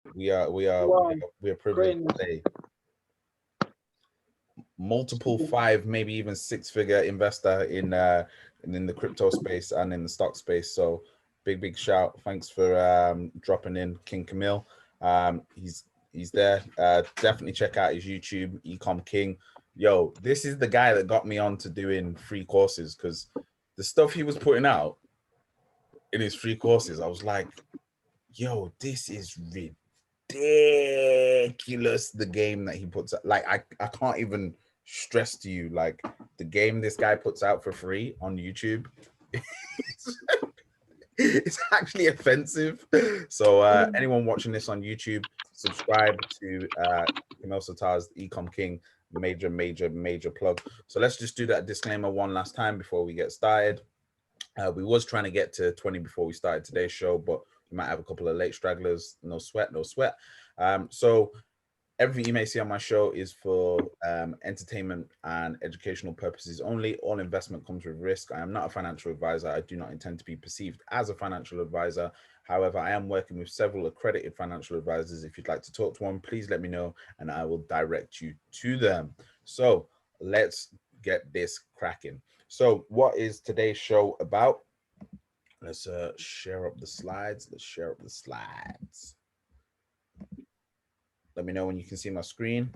Wow, we are great privileged news. today. Multiple five, maybe even six-figure investor in the crypto space and in the stock space. So big shout. Thanks for dropping in, King Camille. He's there. Definitely check out his YouTube, Ecom King. Yo, this is the guy that got me on to doing free courses because the stuff he was putting out in his free courses, I was like, yo, this is ridiculous. The game that he puts out, like I can't even stress to you, like the game this guy puts out for free on YouTube. it's, it's actually offensive. So anyone watching this on YouTube, subscribe to Kamel Sattar's Ecom King. Major plug. So let's just do that disclaimer one last time before we get started. We was trying to get to 20 before we started today's show, but we might have a couple of late stragglers. No sweat, no sweat. So everything you may see on my show is for entertainment and educational purposes only. All investment comes with risk. I am not a financial advisor. I do not intend to be perceived as a financial advisor. However, I am working with several accredited financial advisors. If you'd like to talk to one, please let me know and I will direct you to them. So let's get this cracking. So, what is today's show about? Let's share up the slides. Let's share up the slides. Let me know when you can see my screen.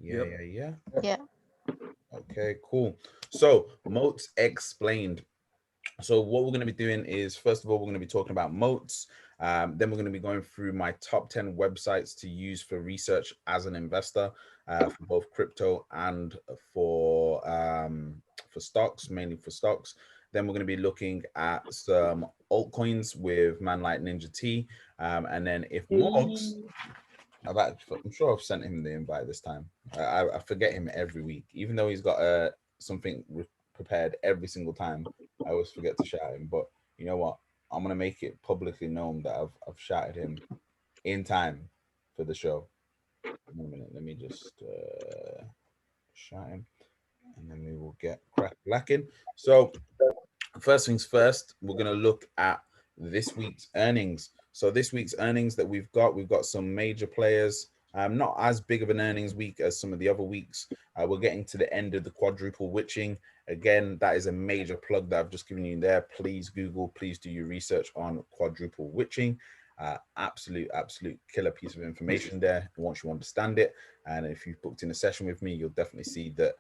Yeah, Yep. yeah, yeah. Yeah. Okay, cool. So, moats explained. So, what we're going to be doing is, first of all, we're going to be talking about moats. Then we're going to be going through my top 10 websites to use for research as an investor for both crypto and for stocks, mainly for stocks. Then we're going to be looking at some altcoins with man like Ninja T. And then if Morgs, Hey, I'm sure I've sent him the invite this time. I forget him every week, even though he's got something prepared every single time. I always forget to shout him. But you know what? I'm gonna make it publicly known that I've shouted him in time for the show. One minute, let me just shout him, and then we will get crack lacking. So first things first, we're going to look at this week's earnings. So this week's earnings that we've got some major players. Not as big of an earnings week as some of the other weeks. We're getting to the end of the quadruple witching. Again, that is a major plug that I've just given you there. Please Google, please do your research on quadruple witching. Absolute killer piece of information there once you understand it. And if you've booked in a session with me, you'll definitely see that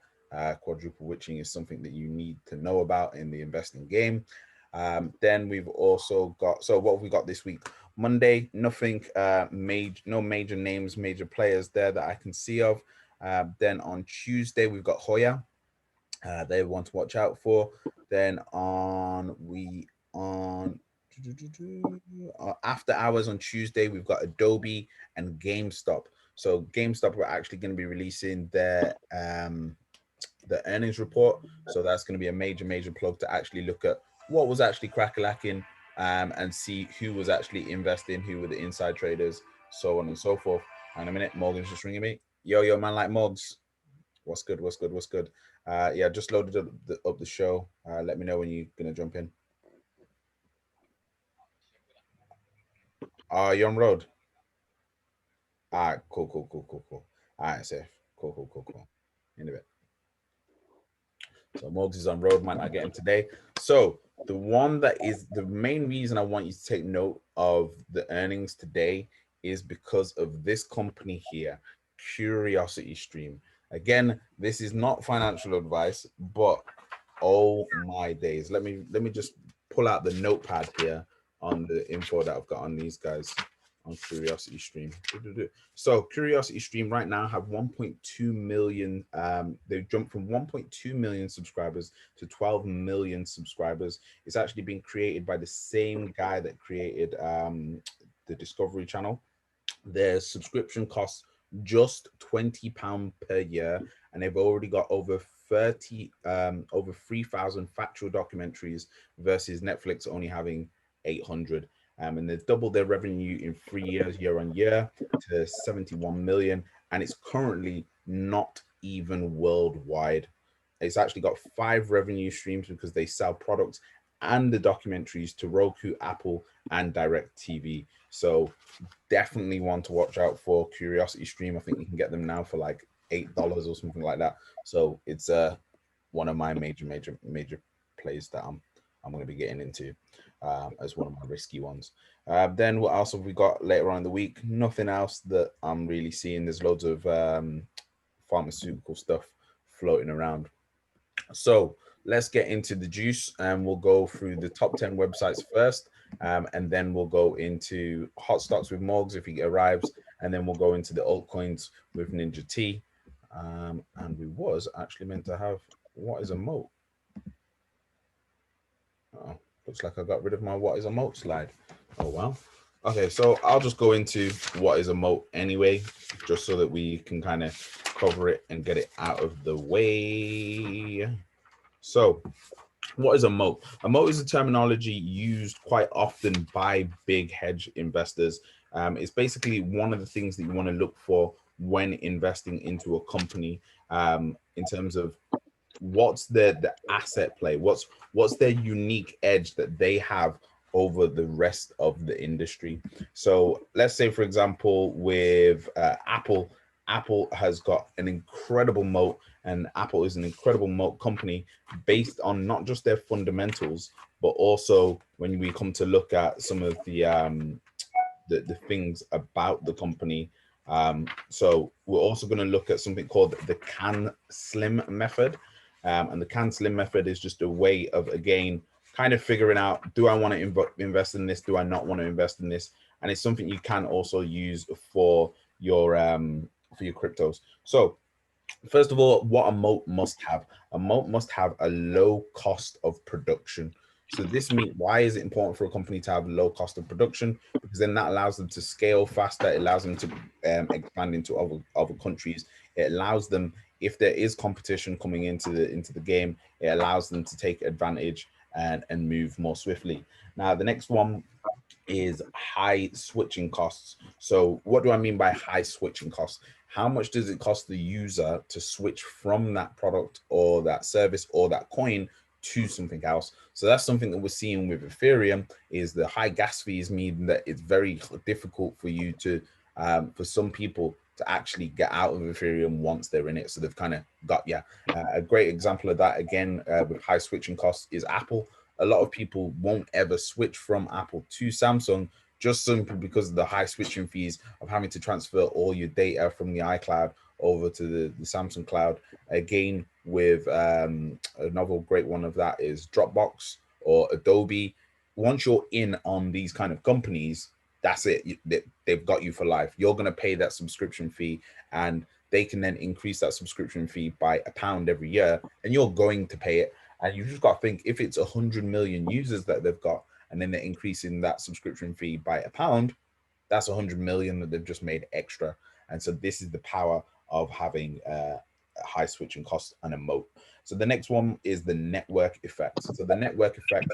quadruple witching is something that you need to know about in the investing game. Then we've also got, so what have we got this week? Monday, nothing major, no major names, major players there that I can see of. Then on Tuesday, we've got Hoya. They want to watch out for. Then on after hours on Tuesday, we've got Adobe and GameStop. So GameStop are actually going to be releasing the earnings report. So that's going to be a major plug to actually look at what was actually crackalacking and see who was actually investing, who were the inside traders, so on and so forth. And a minute, Morgan's just ringing me. Yo, man, like Morgs. What's good? What's good? What's good? Yeah, just loaded up the show. Let me know when you're gonna jump in. You on road? All right, cool. All right, safe. Cool. In a bit. So Morgs is on road, might not get him today. So the one that is the main reason I want you to take note of the earnings today is because of this company here, Curiosity Stream. Again, this is not financial advice, but oh my days. Let me just pull out the notepad here on the info that I've got on these guys on Curiosity Stream. So Curiosity Stream right now have 1.2 million. They've jumped from 1.2 million subscribers to 12 million subscribers. It's actually been created by the same guy that created the Discovery Channel. Their subscription costs just £20 per year, and they've already got over 3,000 factual documentaries versus Netflix only having 800. And they've doubled their revenue in 3 years, year on year, to 71 million, and it's currently not even worldwide. It's actually got five revenue streams because they sell products and the documentaries to Roku, Apple, and Direct TV. So definitely one to watch out for. Curiosity Stream, I think you can get them now for like $8 or something like that. So it's one of my major plays that I'm going to be getting into as one of my risky ones. Then what else have we got later on in the week? Nothing else that I'm really seeing. There's loads of pharmaceutical stuff floating around. So let's get into the juice, and we'll go through the top 10 websites first, and then we'll go into hot stocks with Morgs if he arrives, and then we'll go into the altcoins with Ninja T. And we was actually meant to have what is a moat. Oh, looks like I got rid of my what is a moat slide. Oh well. Okay, so I'll just go into what is a moat anyway, just so that we can kind of cover it and get it out of the way. So, what is a moat? A moat is a terminology used quite often by big hedge investors. It's basically one of the things that you want to look for when investing into a company, in terms of what's the asset play, what's their unique edge that they have over the rest of the industry. So let's say, for example, with Apple has got an incredible moat, and Apple is an incredible moat company based on not just their fundamentals, but also when we come to look at some of the things about the company. So we're also going to look at something called the Can Slim method. And the Can Slim method is just a way of, again, kind of figuring out, do I want to invest in this? Do I not want to invest in this? And it's something you can also use for your cryptos. So first of all, what a moat must have. A moat must have a low cost of production. So this means, why is it important for a company to have low cost of production? Because then that allows them to scale faster. It allows them to expand into other countries. It allows them, if there is competition coming into the game, it allows them to take advantage and move more swiftly. Now, the next one is high switching costs. So what do I mean by high switching costs? How much does it cost the user to switch from that product or that service or that coin to something else? So that's something that we're seeing with Ethereum, is the high gas fees mean that it's very difficult for you to, for some people to actually get out of Ethereum once they're in it. So they've kind of got, a great example of that, again, with high switching costs is Apple. A lot of people won't ever switch from Apple to Samsung just simply because of the high switching fees of having to transfer all your data from the iCloud over to the Samsung cloud. Again, with another great one of that is Dropbox or Adobe. Once you're in on these kind of companies, that's it. They've got you for life. You're going to pay that subscription fee, and they can then increase that subscription fee by £1 every year, and you're going to pay it. And you just got to think, if it's 100 million users that they've got, and then they're increasing that subscription fee by £1, that's 100 million that they've just made extra. And so this is the power of having a high switching cost and a moat. So the next one is the network effect. So the network effect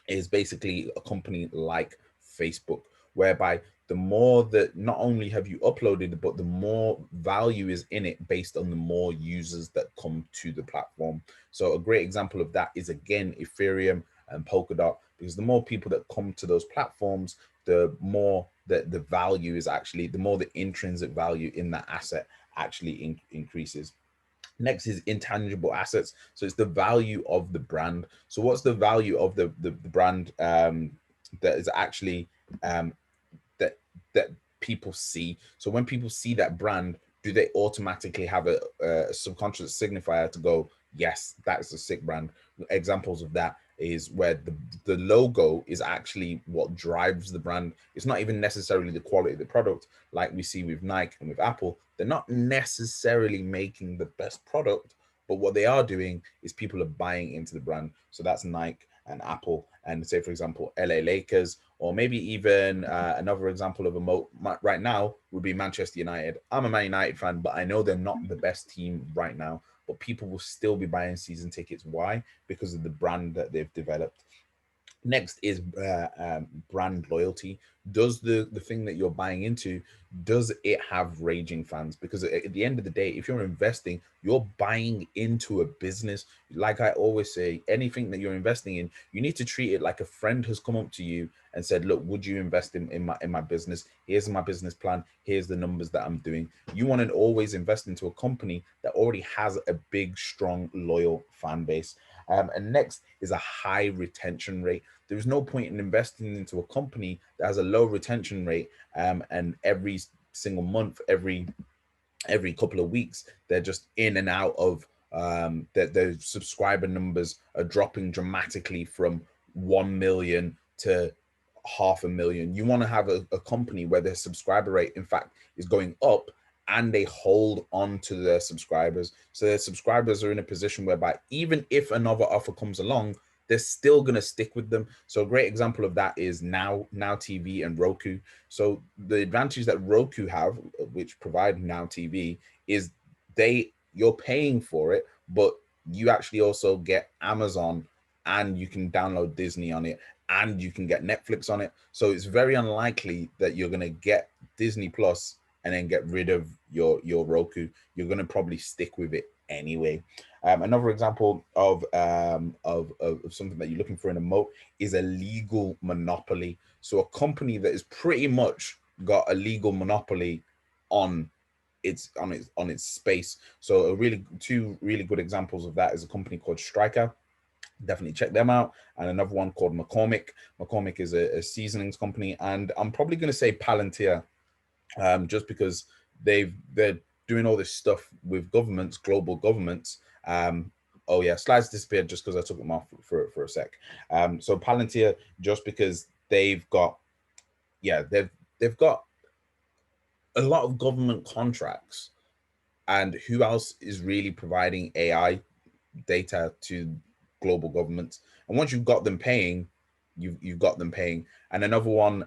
is basically a company like Facebook, whereby the more that not only have you uploaded, but the more value is in it based on the more users that come to the platform. So a great example of that is, again, Ethereum and Polkadot, because the more people that come to those platforms, the more that the value is actually, the more the intrinsic value in that asset actually increases. Next is intangible assets. So it's the value of the brand. So what's the value of the brand that is actually that people see? So when people see that brand, do they automatically have a subconscious signifier to go, yes, that's a sick brand? Examples of that is where the logo is actually what drives the brand. It's not even necessarily the quality of the product, like we see with Nike and with Apple. They're not necessarily making the best product, but what they are doing is people are buying into the brand. So that's Nike and Apple, and say, for example, LA Lakers, or maybe even another example of a moat right now would be Manchester United. I'm a Man United fan, but I know they're not the best team right now, but people will still be buying season tickets. Why? Because of the brand that they've developed. Next is brand loyalty. Does the thing that you're buying into, does it have raging fans? Because at the end of the day, if you're investing, you're buying into a business. Like I always say, anything that you're investing in, you need to treat it like a friend has come up to you and said, look, would you invest in my business? Here's my business plan. Here's the numbers that I'm doing. You want to always invest into a company that already has a big, strong, loyal fan base. And next is a high retention rate. There is no point in investing into a company that has a low retention rate, and every single month, every couple of weeks, they're just in and out of their subscriber numbers are dropping dramatically from 1 million to 500,000. You want to have a company where their subscriber rate, in fact, is going up, and they hold on to their subscribers. So their subscribers are in a position whereby even if another offer comes along, they're still going to stick with them. So a great example of that is Now TV and Roku. So the advantage that Roku have, which provide Now TV, is you're paying for it, but you actually also get Amazon, and you can download Disney on it, and you can get Netflix on it. So it's very unlikely that you're going to get Disney Plus and then get rid of your Roku. You're going to probably stick with it anyway. Another example of something that you're looking for in a moat is a legal monopoly. So a company that is pretty much got a legal monopoly on its space. So two really good examples of that is a company called Striker. Definitely check them out. And another one called McCormick. McCormick is a seasonings company, and I'm probably going to say Palantir, just because they're doing all this stuff with governments, global governments. Oh yeah, slides disappeared just because I took them off for a sec. So Palantir, just because they've got, yeah, they've got a lot of government contracts, and who else is really providing AI data to global governments? And once you've got them paying, you've got them paying. And another one,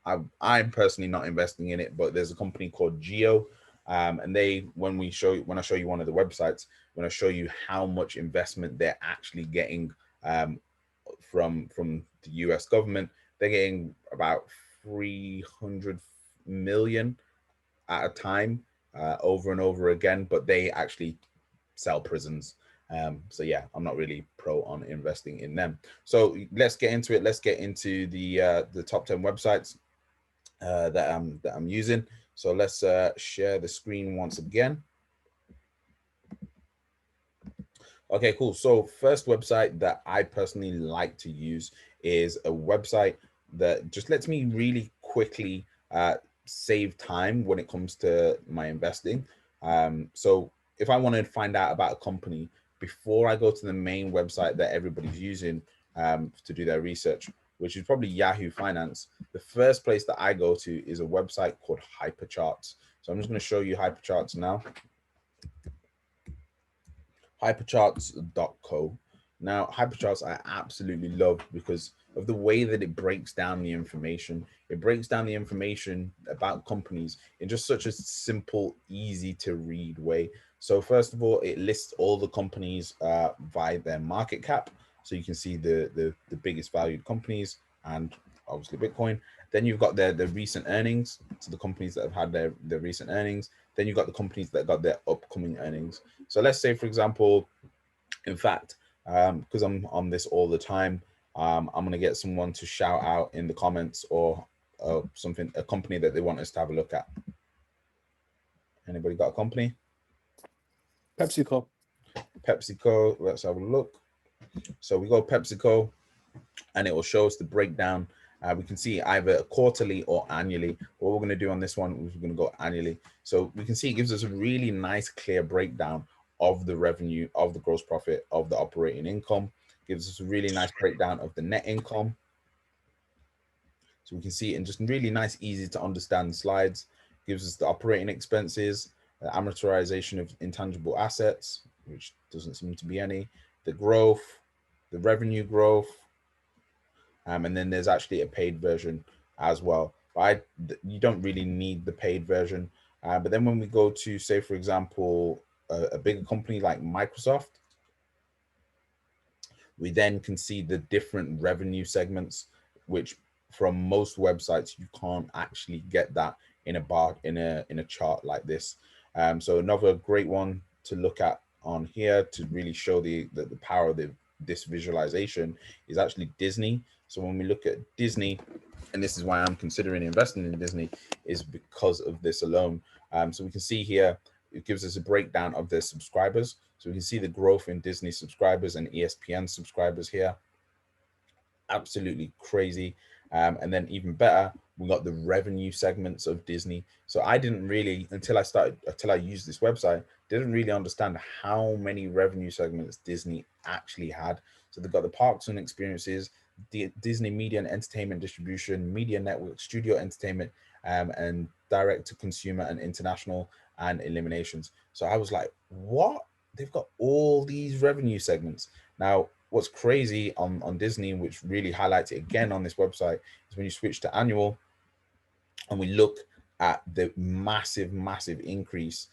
I'm personally not investing in it, but there's a company called Geo, and when I show you one of the websites, when I show you how much investment they're actually getting from the US government, they're getting about 300 million at a time, over and over again, but they actually sell prisons. So yeah, I'm not really pro on investing in them. So let's get into it. Let's get into the top 10 websites that I'm using. So let's share the screen once again. Okay, cool. So first website that I personally like to use is a website that just lets me really quickly save time when it comes to my investing. So if I want to find out about a company before I go to the main website that everybody's using to do their research, which is probably Yahoo Finance, the first place that I go to is a website called Hypercharts. So I'm just going to show you Hypercharts now. Hypercharts.co. Now, Hypercharts I absolutely love because of the way that it breaks down the information. It breaks down the information about companies in just such a simple, easy to read way. So first of all, it lists all the companies by their market cap. So you can see the biggest valued companies and obviously Bitcoin. Then you've got the recent earnings. So the companies that have had their recent earnings. Then you've got the companies that got their upcoming earnings. So let's say, for example, in fact, because I'm on this all the time, I'm going to get someone to shout out in the comments or something, a company that they want us to have a look at. Anybody got a company? PepsiCo. PepsiCo. Let's have a look. So we go PepsiCo, and it will show us the breakdown. We can see either quarterly or annually. What we're going to do on this one is we're going to go annually. So we can see it gives us a really nice, clear breakdown of the revenue, of the gross profit, of the operating income. Gives us a really nice breakdown of the net income. So we can see it in just really nice, easy to understand slides. Gives us the operating expenses, the amortization of intangible assets, which doesn't seem to be any, the growth, the revenue growth, and then there's actually a paid version as well. But you don't really need the paid version. But then when we go to, say, for example, a bigger company like Microsoft, We then can see the different revenue segments, which from most websites you can't actually get that in a bar in a chart like this. So another great one to look at on here to really show the power of this visualization is actually Disney. So when we look at Disney, and this is why I'm considering investing in Disney, is because of this alone. So we can see here, it gives us a breakdown of their subscribers. So we can see the growth in Disney subscribers and ESPN subscribers here. Absolutely crazy. And then even better, we got the revenue segments of Disney. So I didn't really, until I used this website, didn't really understand how many revenue segments Disney actually had. So they've got the parks and experiences, the Disney media and entertainment distribution, media network, studio entertainment, and direct to consumer and international, and eliminations. So I was like, what? They've got all these revenue segments. Now, what's crazy on Disney, which really highlights it again on this website, is when you switch to annual and we look at the massive increase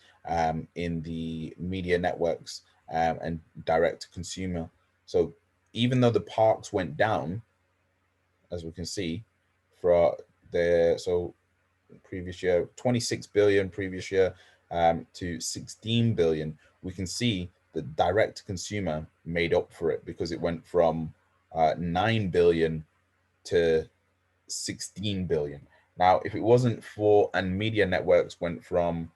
in the media networks and direct to consumer. So even though the parks went down, as we can see, for the previous year 26 billion previous year to 16 billion, we can see the direct to consumer made up for it, because it went from 9 billion to 16 billion. Now, if it wasn't for, and media networks went from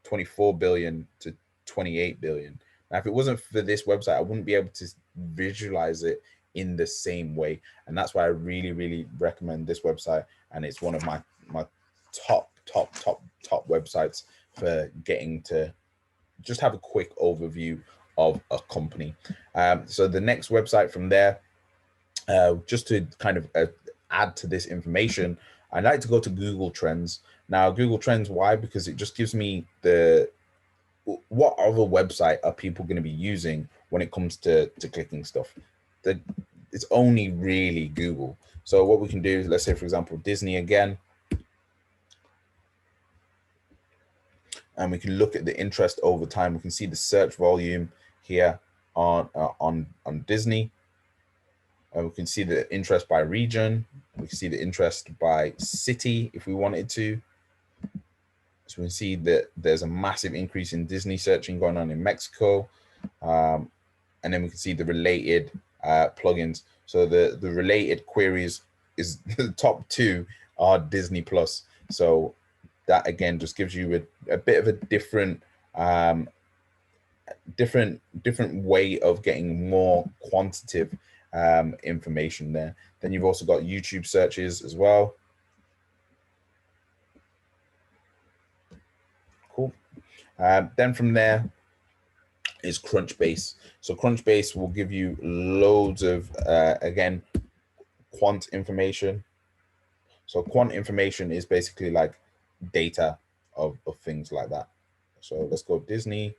24 billion to 28 billion. Now, if it wasn't for this website, I wouldn't be able to visualize it in the same way. And that's why I really recommend this website. And it's one of my top websites for getting to just have a quick overview of a company. So the next website from there, just to kind of add to this information, I like to go to Google Trends. Now, Google Trends, why? Because it just gives me what other website are people going to be using when it comes to clicking stuff. It's only really Google. So what we can do is, let's say, for example, Disney again, and we can look at the interest over time. We can see the search volume here on Disney. And we can see the interest by region. We can see the interest by city if we wanted to. So we can see that there's a massive increase in Disney searching going on in Mexico. And then we can see the related plugins. So the related queries is the top two are Disney Plus. So that again just gives you a bit of a different different way of getting more quantitative information there. Then you've also got YouTube searches as well. Cool. Then from there is Crunchbase. So Crunchbase will give you loads of again quant information. So quant information is basically like data of things like that. So let's go Disney.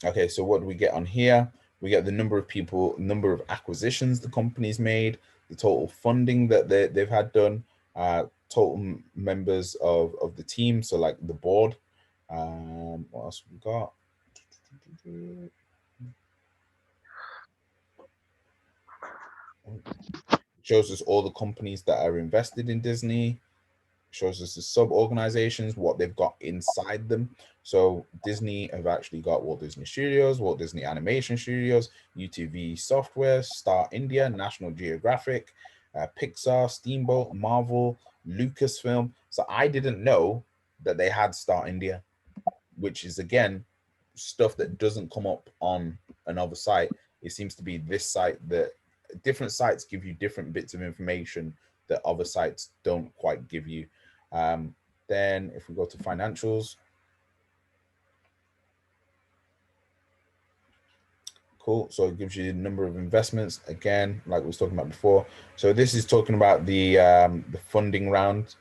Okay, so what do we get on here? We get the number of people, number of acquisitions the company's made, the total funding that they've had done, total members of the team, so like the board. What else we got? Shows us all the companies that are invested in Disney. Shows us the sub-organizations, what they've got inside them. So Disney have actually got Walt Disney Studios, Walt Disney Animation Studios, UTV Software, Star India, National Geographic, Pixar, Steamboat, Marvel, Lucasfilm. So I didn't know that they had Star India, which is again stuff that doesn't come up on another site. It seems to be this site that different sites give you different bits of information that other sites don't quite give you. Then if we go to financials, cool. So it gives you the number of investments again, like we was talking about before. So this is talking about the funding round.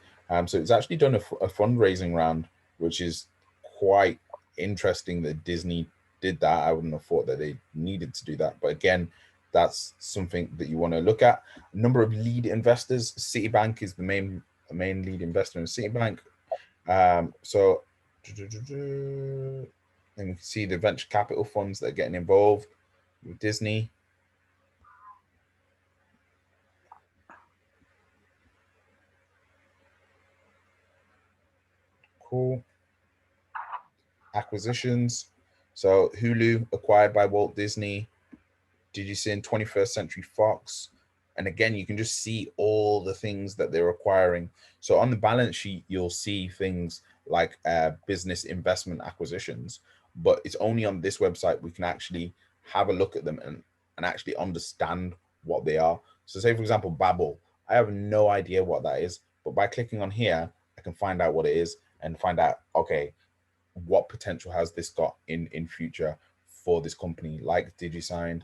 So it's actually done a fundraising round, which is quite interesting that Disney did that. I wouldn't have thought that they needed to do that, but again, that's something that you want to look at. Number of lead investors. Citibank is the main lead investor in Citibank. So then we can see the venture capital funds that are getting involved. with Disney. Cool. Acquisitions. So Hulu acquired by Walt Disney. Did you see in 21st Century Fox? And again, you can just see all the things that they're acquiring. So on the balance sheet, you'll see things like business investment acquisitions, but it's only on this website we can actually have a look at them and actually understand what they are. So say, for example, Babbel. I have no idea what that is, but by clicking on here, I can find out what it is and find out, okay, what potential has this got in future for this company, like DigiSign,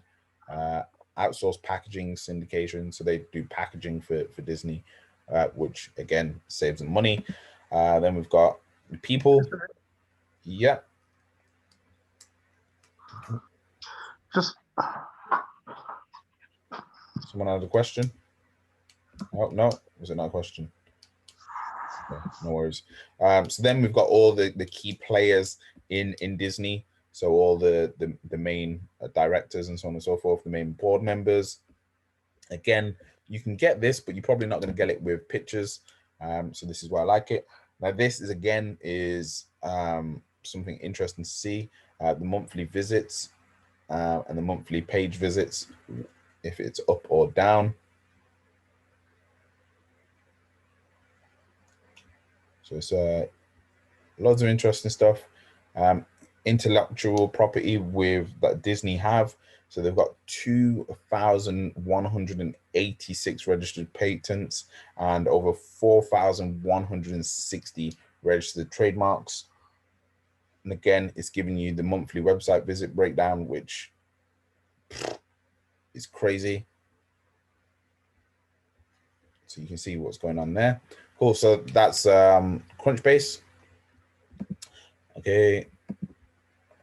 outsourced packaging syndication. So they do packaging for Disney, which again saves them money. Then we've got people. Yeah. Just Someone had a question. Oh no, was it not a question? Okay, no worries. So then we've got all the key players in Disney. So all the main directors and so on and so forth, the main board members. Again, you can get this, but you're probably not going to get it with pictures. So this is why I like it. Now this is again something interesting to see. The monthly visits and the monthly page visits, if it's up or down. So it's lots of interesting stuff. Intellectual property with that Disney have. So they've got 2,186 registered patents and over 4,160 registered trademarks. And again, it's giving you the monthly website visit breakdown, which is crazy. So you can see what's going on there. Cool. So that's Crunchbase. Okay.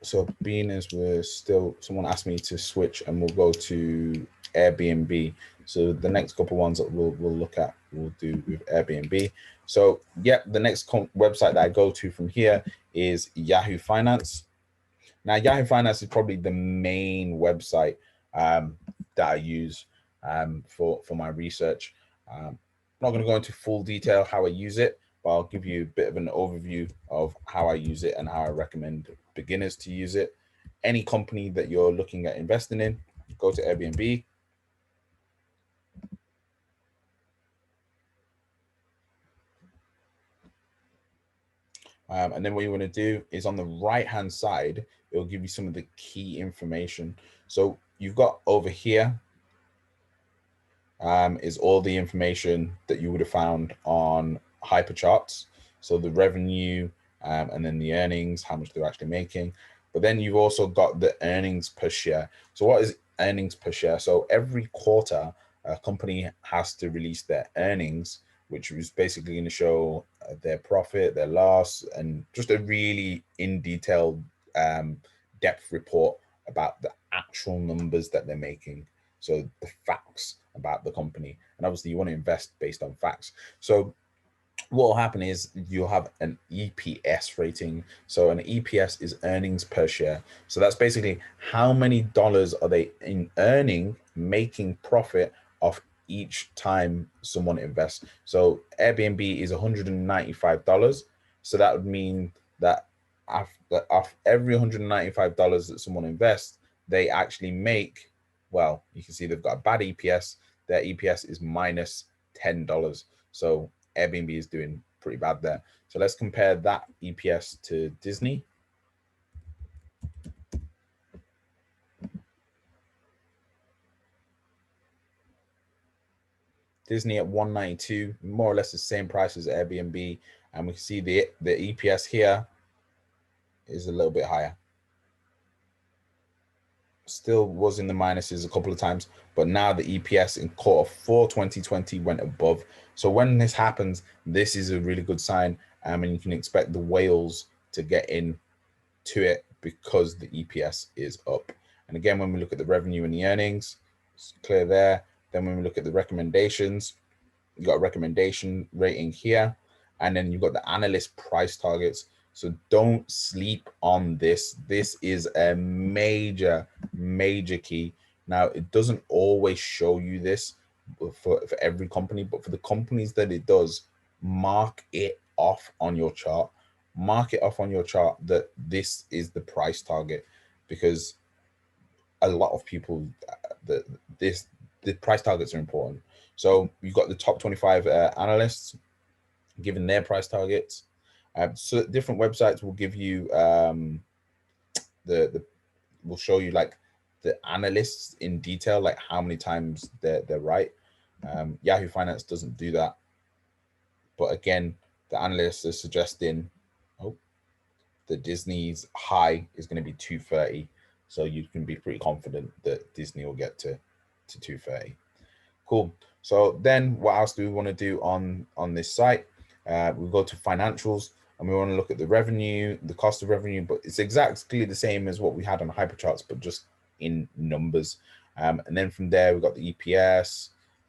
So being as we're still, someone asked me to switch and we'll go to Airbnb. So the next couple ones that we'll look at, we'll do with Airbnb. So yeah, the next website that I go to from here is Yahoo Finance. Now Yahoo Finance is probably the main website that I use for my research. I'm not going to go into full detail how I use it, but I'll give you a bit of an overview of how I use it and how I recommend beginners to use it. Any company that you're looking at investing in, go to Airbnb. And then what you want to do is on the right-hand side, it'll give you some of the key information. So you've got over here is all the information that you would have found on Hypercharts. So the revenue and then the earnings, how much they're actually making. But then you've also got the earnings per share. So what is earnings per share? So every quarter, a company has to release their earnings, which is basically going to show their profit, their loss, and just a really in detailed depth report about the actual numbers that they're making. So the facts about the company. And obviously you want to invest based on facts. So what will happen is you'll have an EPS rating. So an EPS is earnings per share. So that's basically how many dollars are they earning, making profit off each time someone invests. So Airbnb is $195. So that would mean that off every $195 that someone invests, they actually make, well, you can see they've got a bad EPS. Their EPS is minus $10. So Airbnb is doing pretty bad there. So let's compare that EPS to Disney. Disney at 192, more or less the same price as Airbnb. And we can see the EPS here is a little bit higher. Still was in the minuses a couple of times, but now the EPS in Q4 2020 went above. So when this happens, this is a really good sign. And you can expect the whales to get in to it because the EPS is up. And again, when we look at the revenue and the earnings, it's clear there. Then when we look at the recommendations, you got a recommendation rating here. And then you've got the analyst price targets. So don't sleep on this. This is a major, major key. Now, it doesn't always show you this for every company, but for the companies that it does, mark it off on your chart. Mark it off on your chart that this is the price target, because a lot of people, the price targets are important. So you've got the top 25 analysts giving their price targets. So different websites will give you will show you like the analysts in detail, like how many times they're right. Yahoo Finance doesn't do that, but again, the analysts are suggesting the Disney's high is going to be 230, so you can be pretty confident that Disney will get to 230. Cool. So then what else do we want to do on this site? We go to financials, and we want to look at the revenue, the cost of revenue, but it's exactly the same as what we had on Hypercharts, but just in numbers. And then from there, we've got the EPS,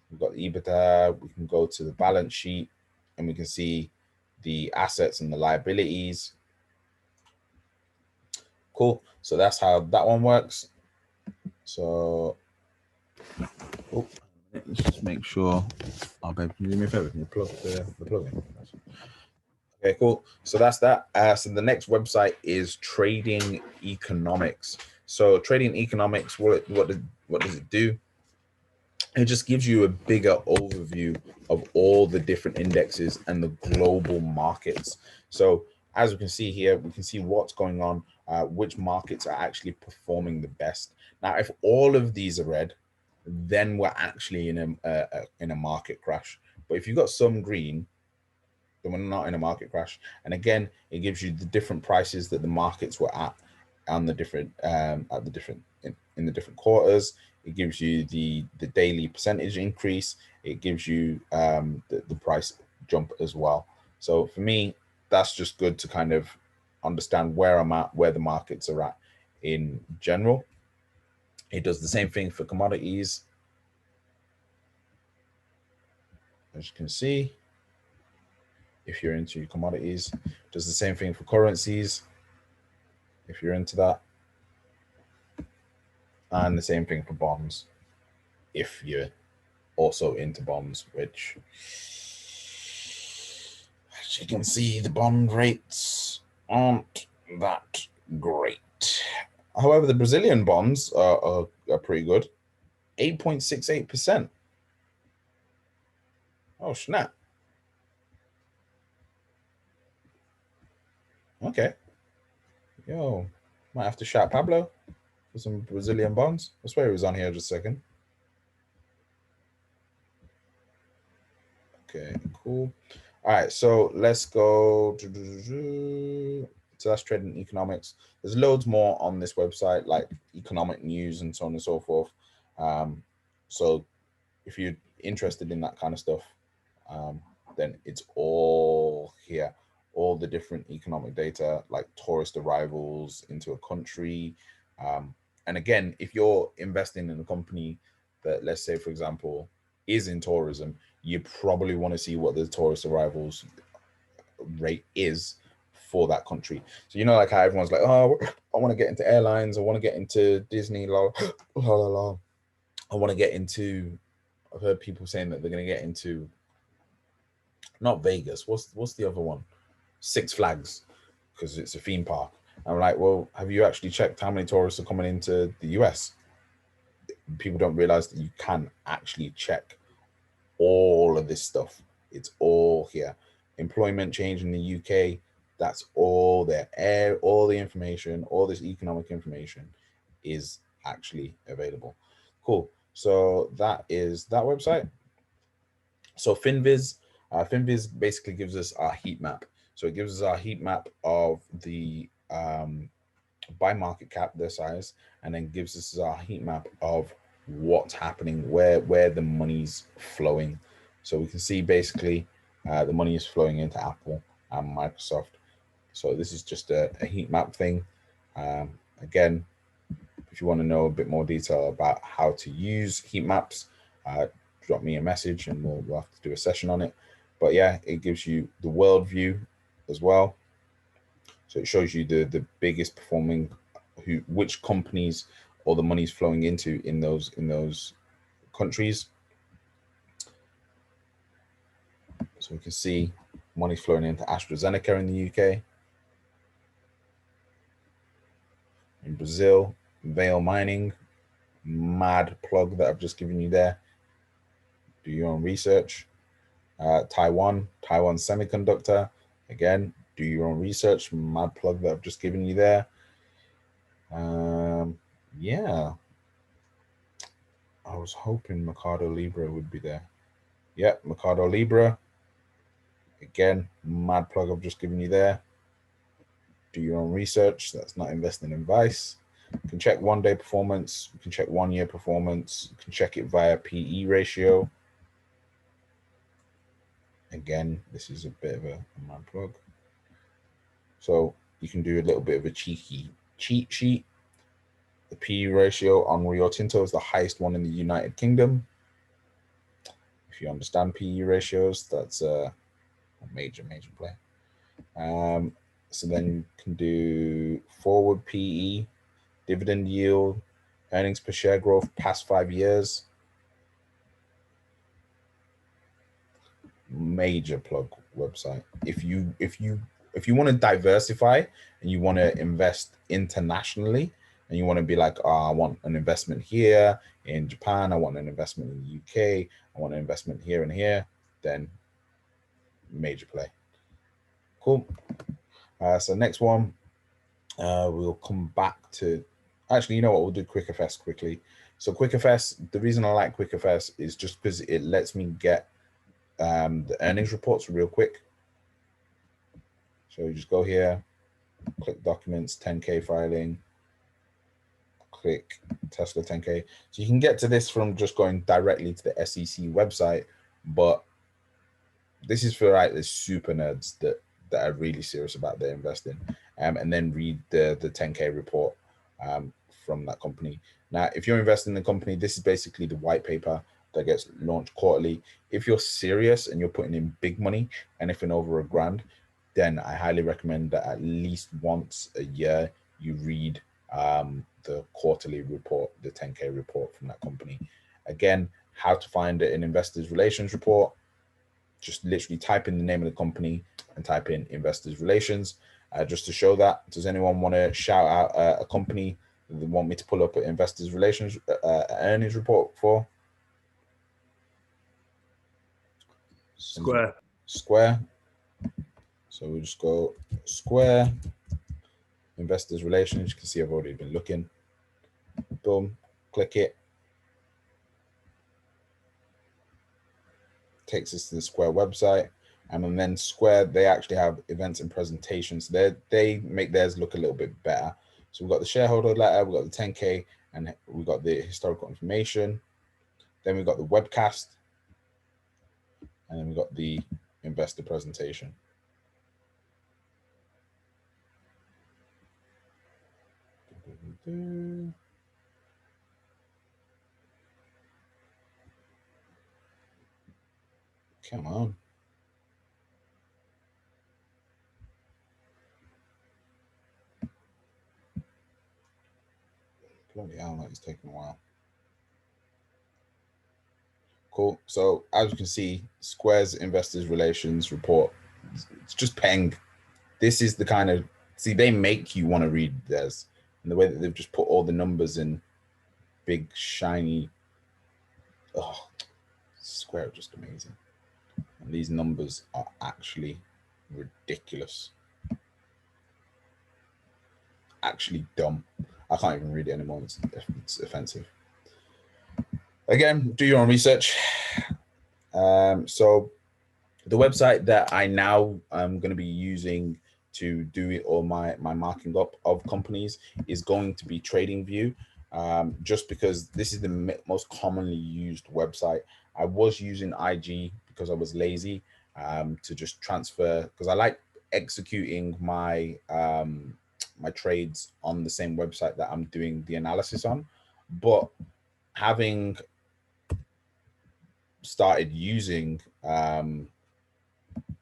we've got the EBITDA, we can go to the balance sheet, and we can see the assets and the liabilities. Cool. So that's how that one works. So, let's just make sure. Oh, babe, can you do me a favor? Can you plug the plug in? Okay, cool. So that's that. So the next website is Trading Economics. So Trading Economics, what does it do? It just gives you a bigger overview of all the different indexes and the global markets. So as we can see here, we can see what's going on, which markets are actually performing the best. Now, if all of these are red, then we're actually in a market crash. But if you've got some green, then we're not in a market crash. And again, it gives you the different prices that the markets were at on the different in the different quarters. It gives you the daily percentage increase. It gives you the price jump as well. So for me, that's just good to kind of understand where I'm at, where the markets are at in general. It does the same thing for commodities. As you can see, if you're into commodities, it does the same thing for currencies, if you're into that. And the same thing for bonds, if you're also into bonds, which, as you can see, the bond rates aren't that great. However, the Brazilian bonds are pretty good, 8.68%. Oh, snap. Okay. Yo, might have to shout Pablo for some Brazilian bonds. I swear he was on here just a second. Okay, cool. All right, so let's go. So that's Trading Economics. There's loads more on this website, like economic news and so on and so forth. So if you're interested in that kind of stuff, then it's all here. All the different economic data, like tourist arrivals into a country. And again, if you're investing in a company that, let's say, for example, is in tourism, you probably want to see what the tourist arrivals rate is for that country. So, you know, like how everyone's like, oh, I want to get into airlines, I want to get into Disney, la la la la. I want to get into, I've heard people saying that they're going to get into, not Vegas, what's the other one? Six Flags, because it's a theme park. I'm like, well, have you actually checked how many tourists are coming into the US? People don't realize that you can actually check all of this stuff. It's all here. Employment change in the UK, that's all there. All the information, all this economic information is actually available. Cool. So that is that website. So Finviz, Finviz basically gives us our heat map. So it gives us our heat map of the by market cap, their size, and then gives us our heat map of what's happening, where the money's flowing. So we can see basically the money is flowing into Apple and Microsoft. So this is just a heat map thing. Again, if you want to know a bit more detail about how to use heat maps, drop me a message and we'll have to do a session on it. But yeah, it gives you the world view as well. So it shows you the biggest performing, which companies all the money's flowing into in those countries. So we can see money flowing into AstraZeneca in the UK, in Brazil, Vale Mining, mad plug that I've just given you there. Do your own research. Taiwan Semiconductor, again, do your own research. Mad plug that I've just given you there. Yeah, I was hoping Mercado Libre would be there. Yeah, Mercado Libre. Again, mad plug I've just given you there. Do your own research. That's not investing in Vice. You can check 1 day performance. You can check 1 year performance. You can check it via PE ratio. Again, this is a bit of a mad plug. So you can do a little bit of a cheeky cheat sheet. The PE ratio on Rio Tinto is the highest one in the United Kingdom. If you understand PE ratios, that's a major play. So then you can do forward PE, dividend yield, earnings per share growth past 5 years. Major plug website. If you want to diversify and you want to invest internationally and you want to be like, oh, I want an investment here in Japan, I want an investment in the UK, I want an investment here and here, then major play. Cool. So next one, we'll come back to, actually, you know what, we'll do QuickFS quickly. So QuickFS, the reason I like QuickFS is just because it lets me get the earnings reports real quick. So you just go here, click documents, 10K filing, click Tesla 10K. So you can get to this from just going directly to the SEC website, but this is for like the super nerds that are really serious about their investing, and then read the 10K report from that company. Now, if you're investing in the company, this is basically the white paper that gets launched quarterly. If you're serious and you're putting in big money, anything over $1,000, then I highly recommend that at least once a year you read the quarterly report, the 10K report from that company. Again, how to find an investors relations report, just literally type in the name of the company and type in investors relations. Just to show that, does anyone want to shout out a company that they want me to pull up an investors relations earnings report for? Square. Square. So we'll just go Square, investors relations. You can see I've already been looking. Boom, click it. Takes us to the Square website. And then Square, they actually have events and presentations. They make theirs look a little bit better. So we've got the shareholder letter, we've got the 10K, and we've got the historical information. Then we've got the webcast. And then we've got the investor presentation. Come on. Bloody hell, that is taking a while. Cool. So as you can see, Square's investors relations report, it's just peng. This is the kind of, see, they make you want to read theirs, and the way that they've just put all the numbers in big, shiny, oh, Square are just amazing. And these numbers are actually ridiculous. Actually dumb. I can't even read it anymore. It's offensive. Again, do your own research. So the website that I now am going to be using to do all my marking up of companies is going to be TradingView, just because this is the most commonly used website. I was using IG because I was lazy to just transfer, because I like executing my my trades on the same website that I'm doing the analysis on. But having started using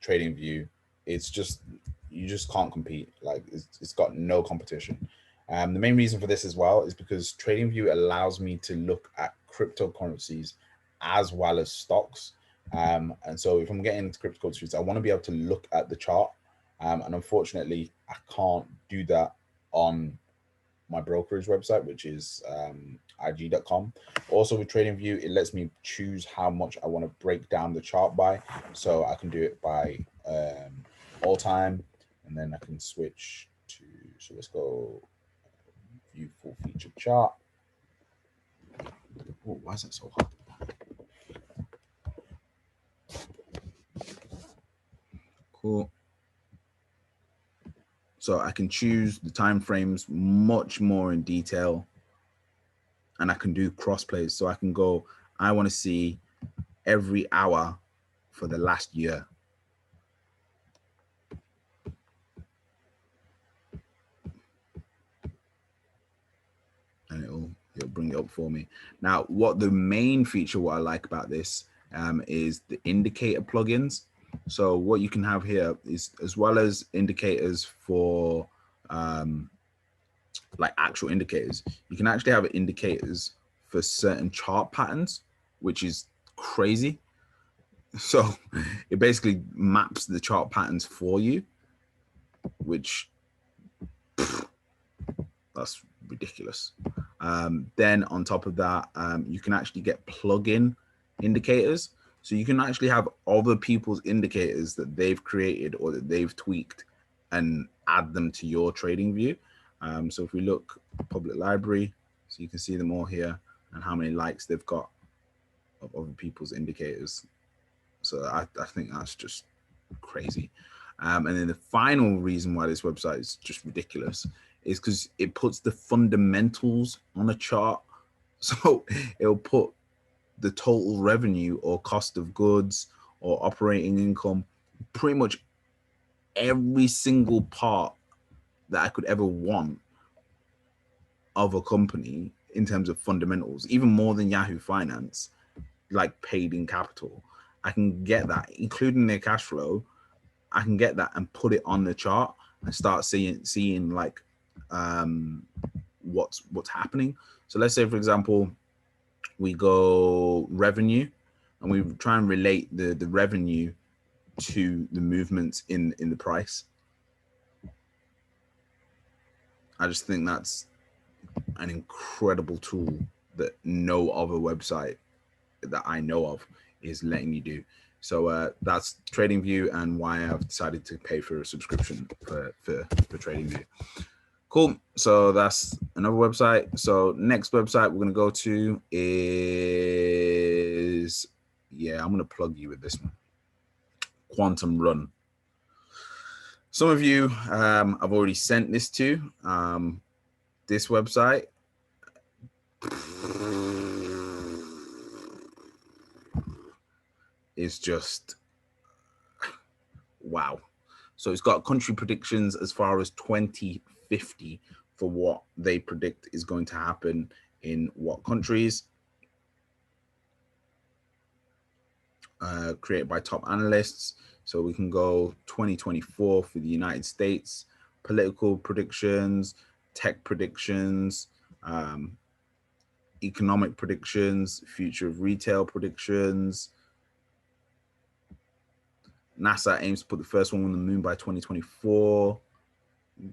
TradingView, it's just you just can't compete. Like it's got no competition. The main reason for this as well is because TradingView allows me to look at cryptocurrencies as well as stocks. And so if I'm getting into cryptocurrencies, I want to be able to look at the chart. And unfortunately, I can't do that on my brokerage website, which is IG.com. Also with TradingView, it lets me choose how much I want to break down the chart by. So I can do it by all time, and then I can switch to, so let's go view full featured chart. Oh, why is that so hard? Cool. So I can choose the time frames much more in detail, and I can do cross plays. So I can go, I want to see every hour for the last year. And it'll bring it up for me. Now, what the main feature, what I like about this is the indicator plugins. So what you can have here is, as well as indicators for like actual indicators, you can actually have indicators for certain chart patterns, which is crazy. So it basically maps the chart patterns for you, which that's ridiculous. Then on top of that, you can actually get plug-in indicators. So you can actually have other people's indicators that they've created or that they've tweaked and add them to your trading view. So if we look public library, so you can see them all here and how many likes they've got of other people's indicators. So I think that's just crazy. And then the final reason why this website is just ridiculous is because it puts the fundamentals on a chart. So it'll put the total revenue or cost of goods or operating income, pretty much every single part that I could ever want of a company in terms of fundamentals, even more than Yahoo Finance, like paid in capital. I can get that, including their cash flow. I can get that and put it on the chart and start seeing like what's happening. So let's say, for example, we go revenue and we try and relate the revenue to the movements in the price. I just think that's an incredible tool that no other website that I know of is letting you do. So that's TradingView and why I've decided to pay for a subscription for TradingView. Cool. So that's another website. So next website we're going to go to is, yeah, I'm going to plug you with this one, Quantum Run. Some of you I've already sent this to. This website is just wow. So it's got country predictions as far as 2050 for what they predict is going to happen in what countries. Created by top analysts. So we can go 2024 for the United States, political predictions, tech predictions, economic predictions, future of retail predictions. NASA aims to put the first one on the moon by 2024.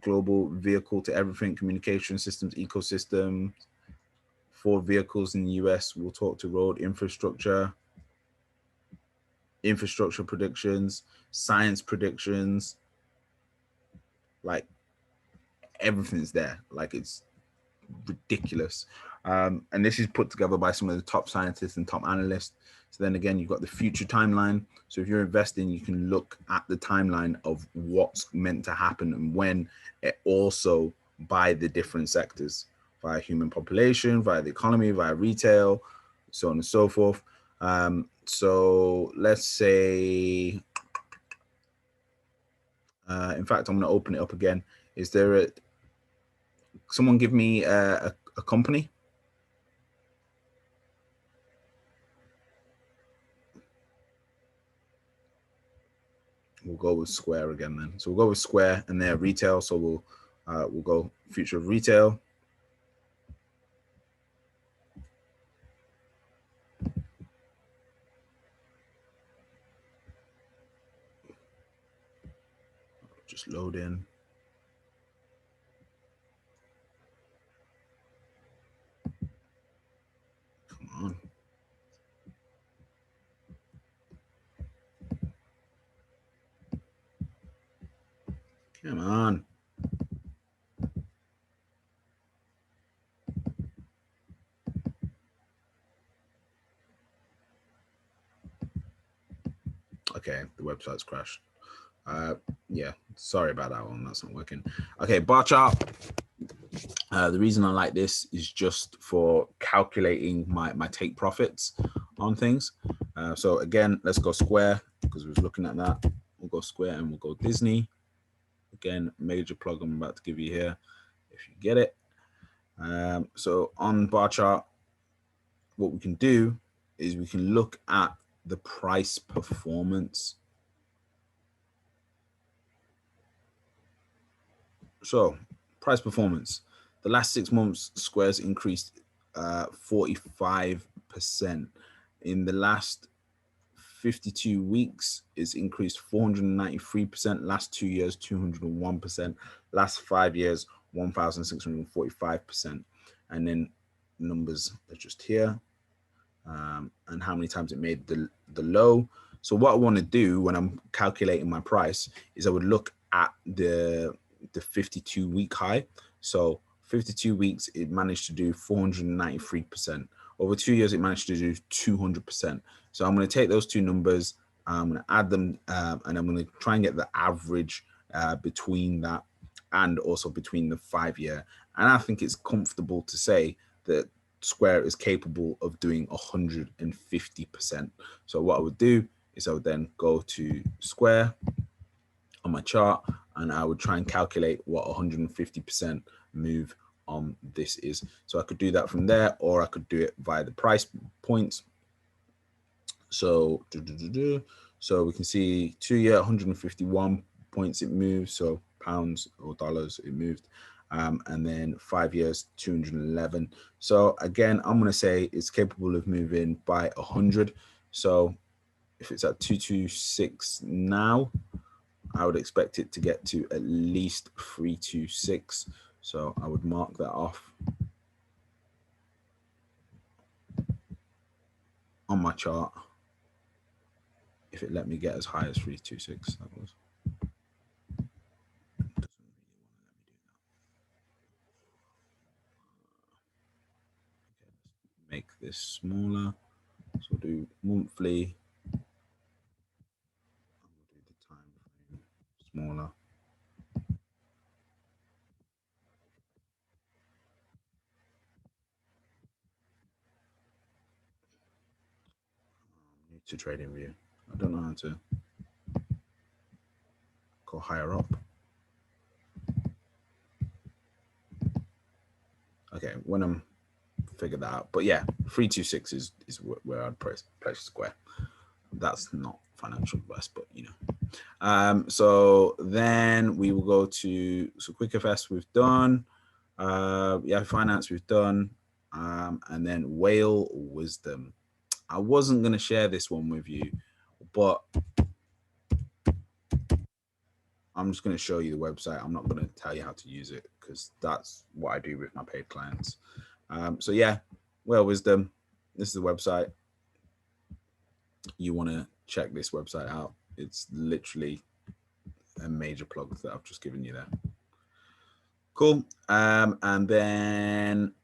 Global vehicle to everything communication systems ecosystem. 4 vehicles in the US will talk to road infrastructure predictions, science predictions. Like everything's there. Like it's ridiculous. And this is put together by some of the top scientists and top analysts. So then again, you've got the future timeline. So if you're investing, you can look at the timeline of what's meant to happen and when, it also by the different sectors, via human population, via the economy, via retail, so on and so forth. So let's say, in fact, I'm going to open it up again. Is there someone give me a company? we'll go with Square again then. So we'll go with Square and their retail. So we'll go future of retail. Just load in. Come on. Come on. Okay, the website's crashed. Yeah, sorry about that one. That's not working. Okay, bar chart. The reason I like this is just for calculating my take profits on things. So again, let's go Square because we was looking at that. We'll go Square and we'll go Disney. Again, major plug I'm about to give you here if you get it. So on bar chart, what we can do is we can look at the price performance. So price performance, the last 6 months, Square's increased 45%. In the last 52 weeks, it's increased 493%. Last 2 years, 201%. Last 5 years, 1,645%. And then numbers are just here. And how many times it made the low. So what I want to do when I'm calculating my price is I would look at the 52-week high. So 52 weeks, it managed to do 493%. Over 2 years, it managed to do 200%. So I'm going to take those two numbers, I'm going to add them, and I'm going to try and get the average between that and also between the 5 year. And I think it's comfortable to say that Square is capable of doing 150%. So what I would do is I would then go to Square on my chart and I would try and calculate what 150% move on this is. So I could do that from there, or I could do it via the price points. So so we can see 2 year 151 points it moves, so pounds or dollars it moved. And then 5 years 211. So again, I'm going to say it's capable of moving by 100. So if it's at 226 now, I would expect it to get to at least 326. So I would mark that off on my chart. If it let me get as high as 326, that was. Make this smaller. So we'll do monthly. I'll do the time frame smaller. New to trading view. I don't know how to go higher up. Okay, when I'm figured that out. But yeah, 326 is where I'd place Square. That's not financial advice, but you know. So then we will go to QuickFS we've done. Yeah, finance we've done. And then Whale Wisdom. I wasn't going to share this one with you, but I'm just going to show you the website. I'm not going to tell you how to use it because that's what I do with my paid clients. So yeah, Whale Wisdom. This is the website. You want to check this website out. It's literally a major plug that I've just given you there. Cool. And then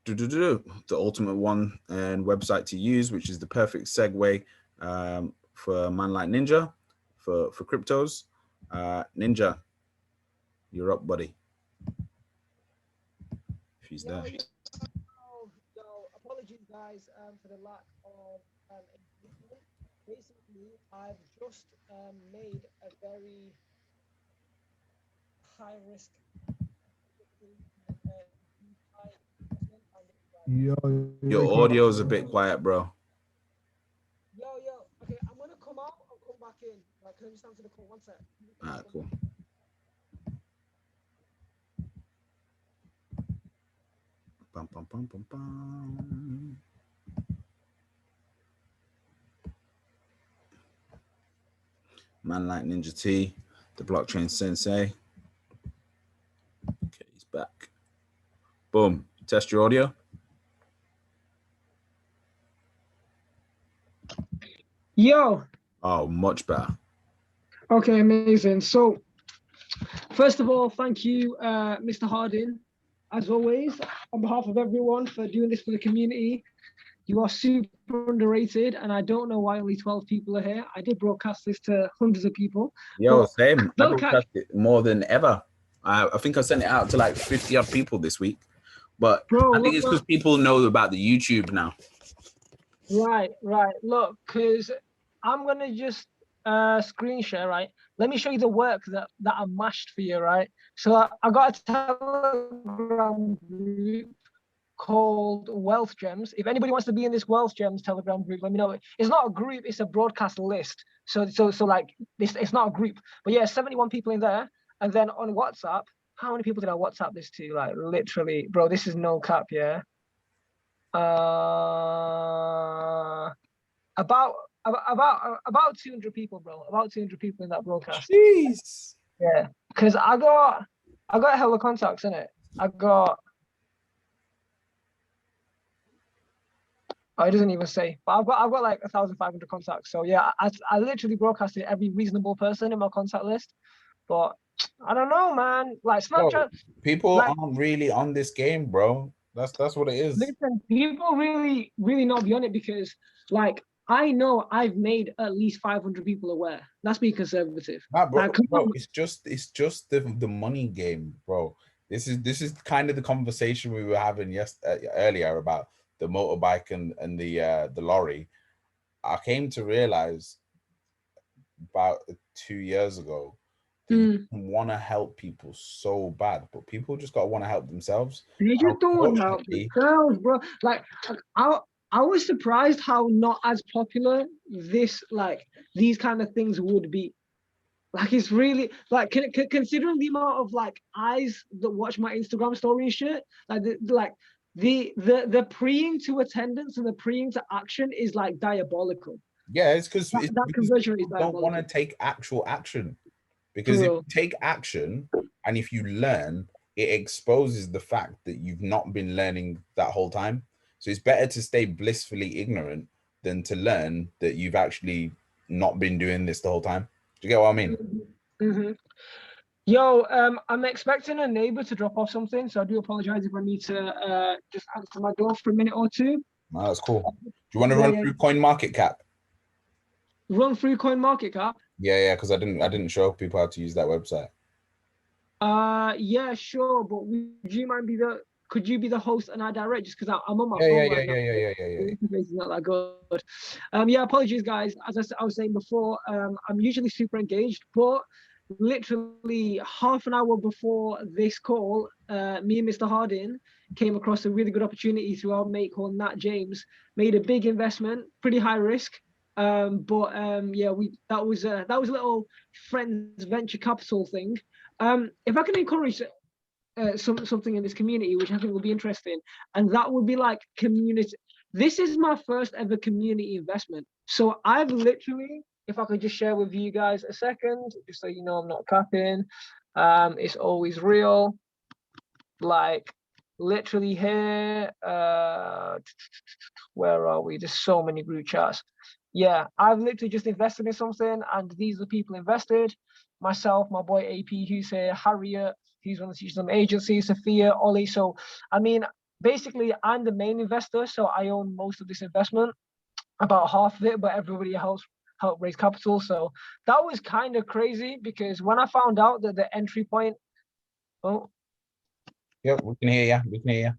the ultimate one and website to use, which is the perfect segue for a man like Ninja for cryptos. Ninja, you're up, buddy. If he's there. So apologies, guys, for the lack of engagement. Basically, I've just made a very high risk. Your audio is a bit quiet, bro. Yo, okay, I'm gonna come out and come back back in. Like, can I just answer the call? One sec. Alright, cool. Bum, bum, bum, bum, bum. Man like Ninja T, the blockchain sensei. Okay, he's back. Boom. Test your audio. Yo. Oh, much better. Okay, amazing. So, first of all, thank you, Mr. Harding, as always, on behalf of everyone for doing this for the community. You are super underrated, and I don't know why only 12 people are here. I did broadcast this to hundreds of people. Yo, But same. I look at- broadcast it more than ever. I think I sent it out to like 50 odd people this week. But Bro, I think it's because people know about the YouTube now. Right. Look, because I'm going to just screen share, right? Let me show you the work that I mashed for you, right? So I got a Telegram group called Wealth Gems. If anybody wants to be in this Wealth Gems Telegram group, let me know. It's not a group, it's a broadcast list. So like it's not a group. But yeah, 71 people in there. And then on WhatsApp, how many people did I WhatsApp this to? Like literally, bro, this is no cap, yeah. About 200 people, bro. About 200 people in that broadcast. Jeez. Yeah, because I got hella contacts in it. It doesn't even say, but I've got like 1,500 contacts. So yeah, I literally broadcasted every reasonable person in my contact list. But I don't know, man. Like Snapchat, Bro, people like, aren't really on this game, bro. That's what it is. listen, people really not be on it because, like, I know I've made at least 500 people aware. That's being conservative. Nah, bro, Like, come bro, on. it's just the money game, bro. This is kind of the conversation we were having earlier about the motorbike and the lorry. I came to realize about 2 years ago that you want to help people so bad, but people just gotta want to help themselves. They just don't help Unfortunately- themselves, bro. Like, I was surprised how not as popular these kind of things would be. Like, it's really like considering the amount of like eyes that watch my Instagram story and shit. Like the preying to attendance and the preying to action is like diabolical. Yeah, it's because That conversion rate is people don't want to diabolical. take actual action. Because if Bro. you take action and if you learn, it exposes the fact that you've not been learning that whole time. So it's better to stay blissfully ignorant than to learn that you've actually not been doing this the whole time. Do you get what I mean? Mm-hmm. Yo, I'm expecting a neighbor to drop off something, so I do apologize if I need to just answer my door for a minute or two. No, that's cool. Do you want to Yeah, run yeah. through CoinMarketCap? Run through CoinMarketCap. Yeah, because I didn't show people how to use that website. Yeah, sure, but could you be the host and I direct just because I'm on my Yeah. phone right now. The interface is not that good. Yeah, apologies guys. As I was saying before, I'm usually super engaged, but literally half an hour before this call, me and Mr. Harding came across a really good opportunity through our mate called Nat James, made a big investment, pretty high risk. Yeah, that was a little friends venture capital thing. If I can encourage something in this community, which I think will be interesting, and that would be like community. This is my first ever community investment. So I've literally, if I could just share with you guys a second, just so you know I'm not capping. It's always real. Like literally here, where are we? There's so many group chats. Yeah, I've literally just invested in something, and these are the people invested. Myself, my boy AP, who's here, Harriet, who's one of the teachers on the agency, Sophia, Ollie. So, I mean, basically, I'm the main investor, so I own most of this investment, about half of it, but everybody else helped raise capital. So that was kind of crazy because when I found out that the entry point, Yep, we can hear you. We can hear you.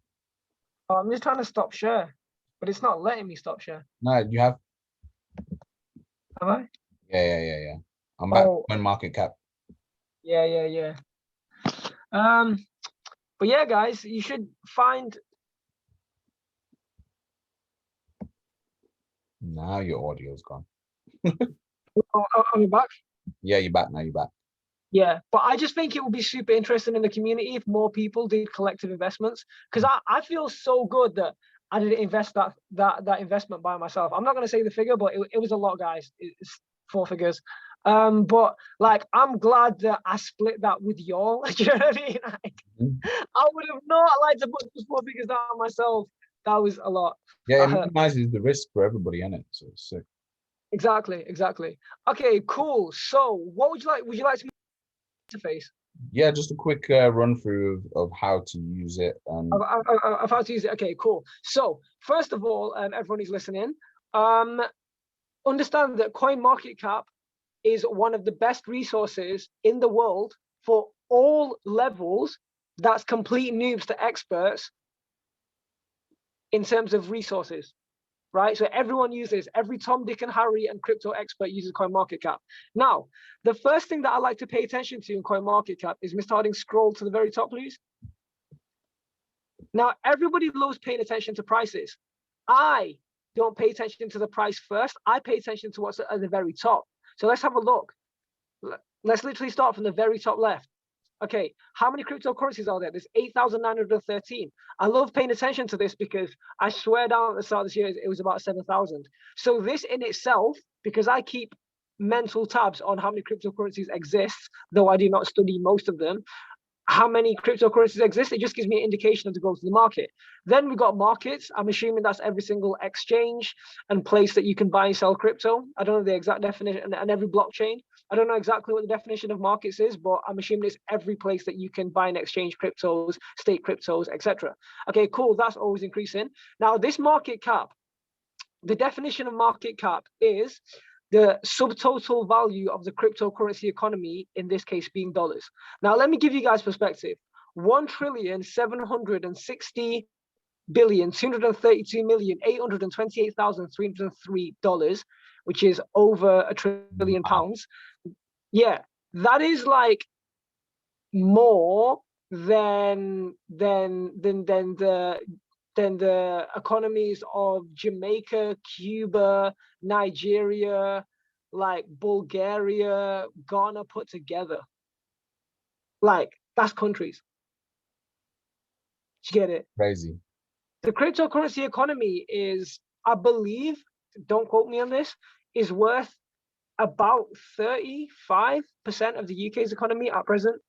I'm just trying to stop share, but it's not letting me stop share. No, you have. Have I? Yeah. I'm back Oh. on CoinMarketCap. Yeah. But yeah, guys, you should find. Now your audio's gone. Are we back? Yeah, you're back now. You're back. Yeah, but I just think it would be super interesting in the community if more people did collective investments. Because I feel so good that I didn't invest that investment by myself. I'm not going to say the figure, but it was a lot, guys. It's 4 figures. But like, I'm glad that I split that with y'all. Do you know what I mean? Like, I would have not liked to put those 4 figures down myself. That was a lot. Yeah, it minimizes the risk for everybody, innit? So it's sick. Exactly. Okay, cool. So, what would you like? Would you like to interface? Yeah, just a quick run through of how to use it. And Of how to use it. Okay, cool. So, first of all, everyone who's listening, understand that CoinMarketCap is one of the best resources in the world for all levels. That's complete noobs to experts in terms of resources. Right, so everyone uses, every Tom, Dick, and Harry and crypto expert uses CoinMarketCap. Now, the first thing that I like to pay attention to in CoinMarketCap is Mr. Harding, scroll to the very top, please. Now, everybody loves paying attention to prices. I don't pay attention to the price first. I pay attention to what's at the very top. So let's have a look. Let's literally start from the very top left. Okay, how many cryptocurrencies are there? There's 8,913. I love paying attention to this because I swear down at the start of this year, it was about 7,000. So this in itself, because I keep mental tabs on how many cryptocurrencies exist, though I do not study most of them, how many cryptocurrencies exist, it just gives me an indication of the growth of the market. Then we've got markets. I'm assuming that's every single exchange and place that you can buy and sell crypto. I don't know the exact definition, and every blockchain. I don't know exactly what the definition of markets is, but I'm assuming it's every place that you can buy and exchange cryptos, stake cryptos, etc. Okay, cool. That's always increasing. Now, this market cap, the definition of market cap is the subtotal value of the cryptocurrency economy, in this case being dollars. Now, let me give you guys perspective. 1,760,232,828,303 dollars, which is over $1 trillion. Yeah, that is like more than the economies of Jamaica, Cuba, Nigeria, like Bulgaria, Ghana put together. Like, that's countries. You get it? crazy. The cryptocurrency economy is, I believe, don't quote me on this, is worth about 35% of the UK's economy at present.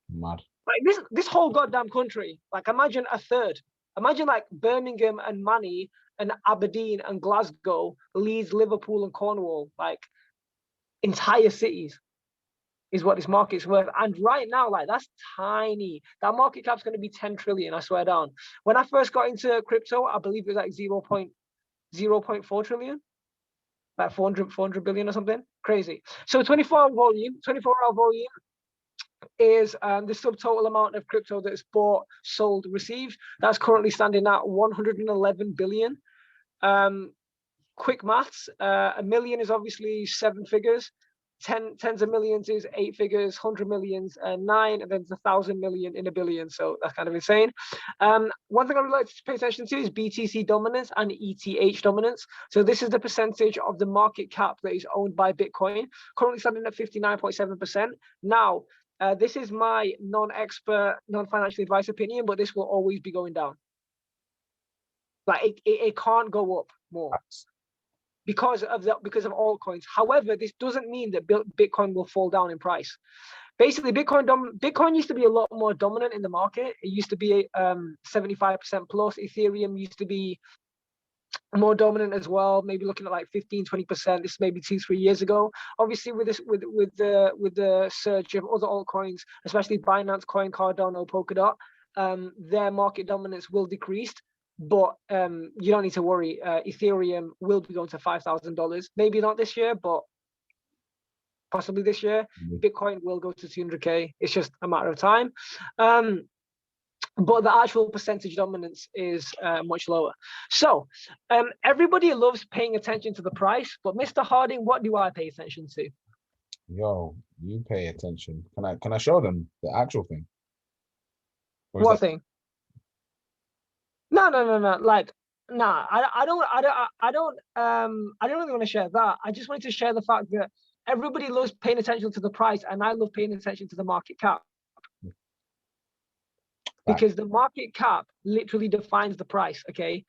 Mad. Like this whole goddamn country, like imagine a third. Imagine like Birmingham and Manny and Aberdeen and Glasgow, Leeds, Liverpool and Cornwall, like entire cities is what this market's worth. And right now, like that's tiny. That market cap's going to be 10 trillion, I swear down. When I first got into crypto, I believe it was like 0.4 trillion, like 400 billion or something. Crazy. So 24-hour volume is the subtotal amount of crypto that's bought, sold, received. That's currently standing at 111 billion. Quick maths, a million is obviously 7 figures. Tens of millions is 8 figures, 100 millions 9, and then there's 1,000 million in a billion. So that's kind of insane. One thing I would like to pay attention to is BTC dominance and ETH dominance. So this is the percentage of the market cap that is owned by Bitcoin, currently standing at 59.7%. Now, this is my non-expert, non-financial advice opinion, but this will always be going down. Like it can't go up more because of altcoins. However, this doesn't mean that Bitcoin will fall down in price. Basically, Bitcoin used to be a lot more dominant in the market. It used to be 75% plus. Ethereum used to be more dominant as well, maybe looking at like 15-20%. This maybe 2-3 years ago. Obviously, with the surge of other altcoins, especially Binance Coin, Cardano, Polkadot, their market dominance will decrease. But you don't need to worry. Ethereum will be going to $5,000. Maybe not this year, but possibly this year. Bitcoin will go to 200K. It's just a matter of time. But the actual percentage dominance is much lower. So everybody loves paying attention to the price, but Mr. Harding, what do I pay attention to? Yo, you pay attention. Can I show them the actual thing? What thing? No. Like Nah, I don't really want to share that. I just wanted to share the fact that everybody loves paying attention to the price, and I love paying attention to the market cap because the market cap literally defines the price. Okay,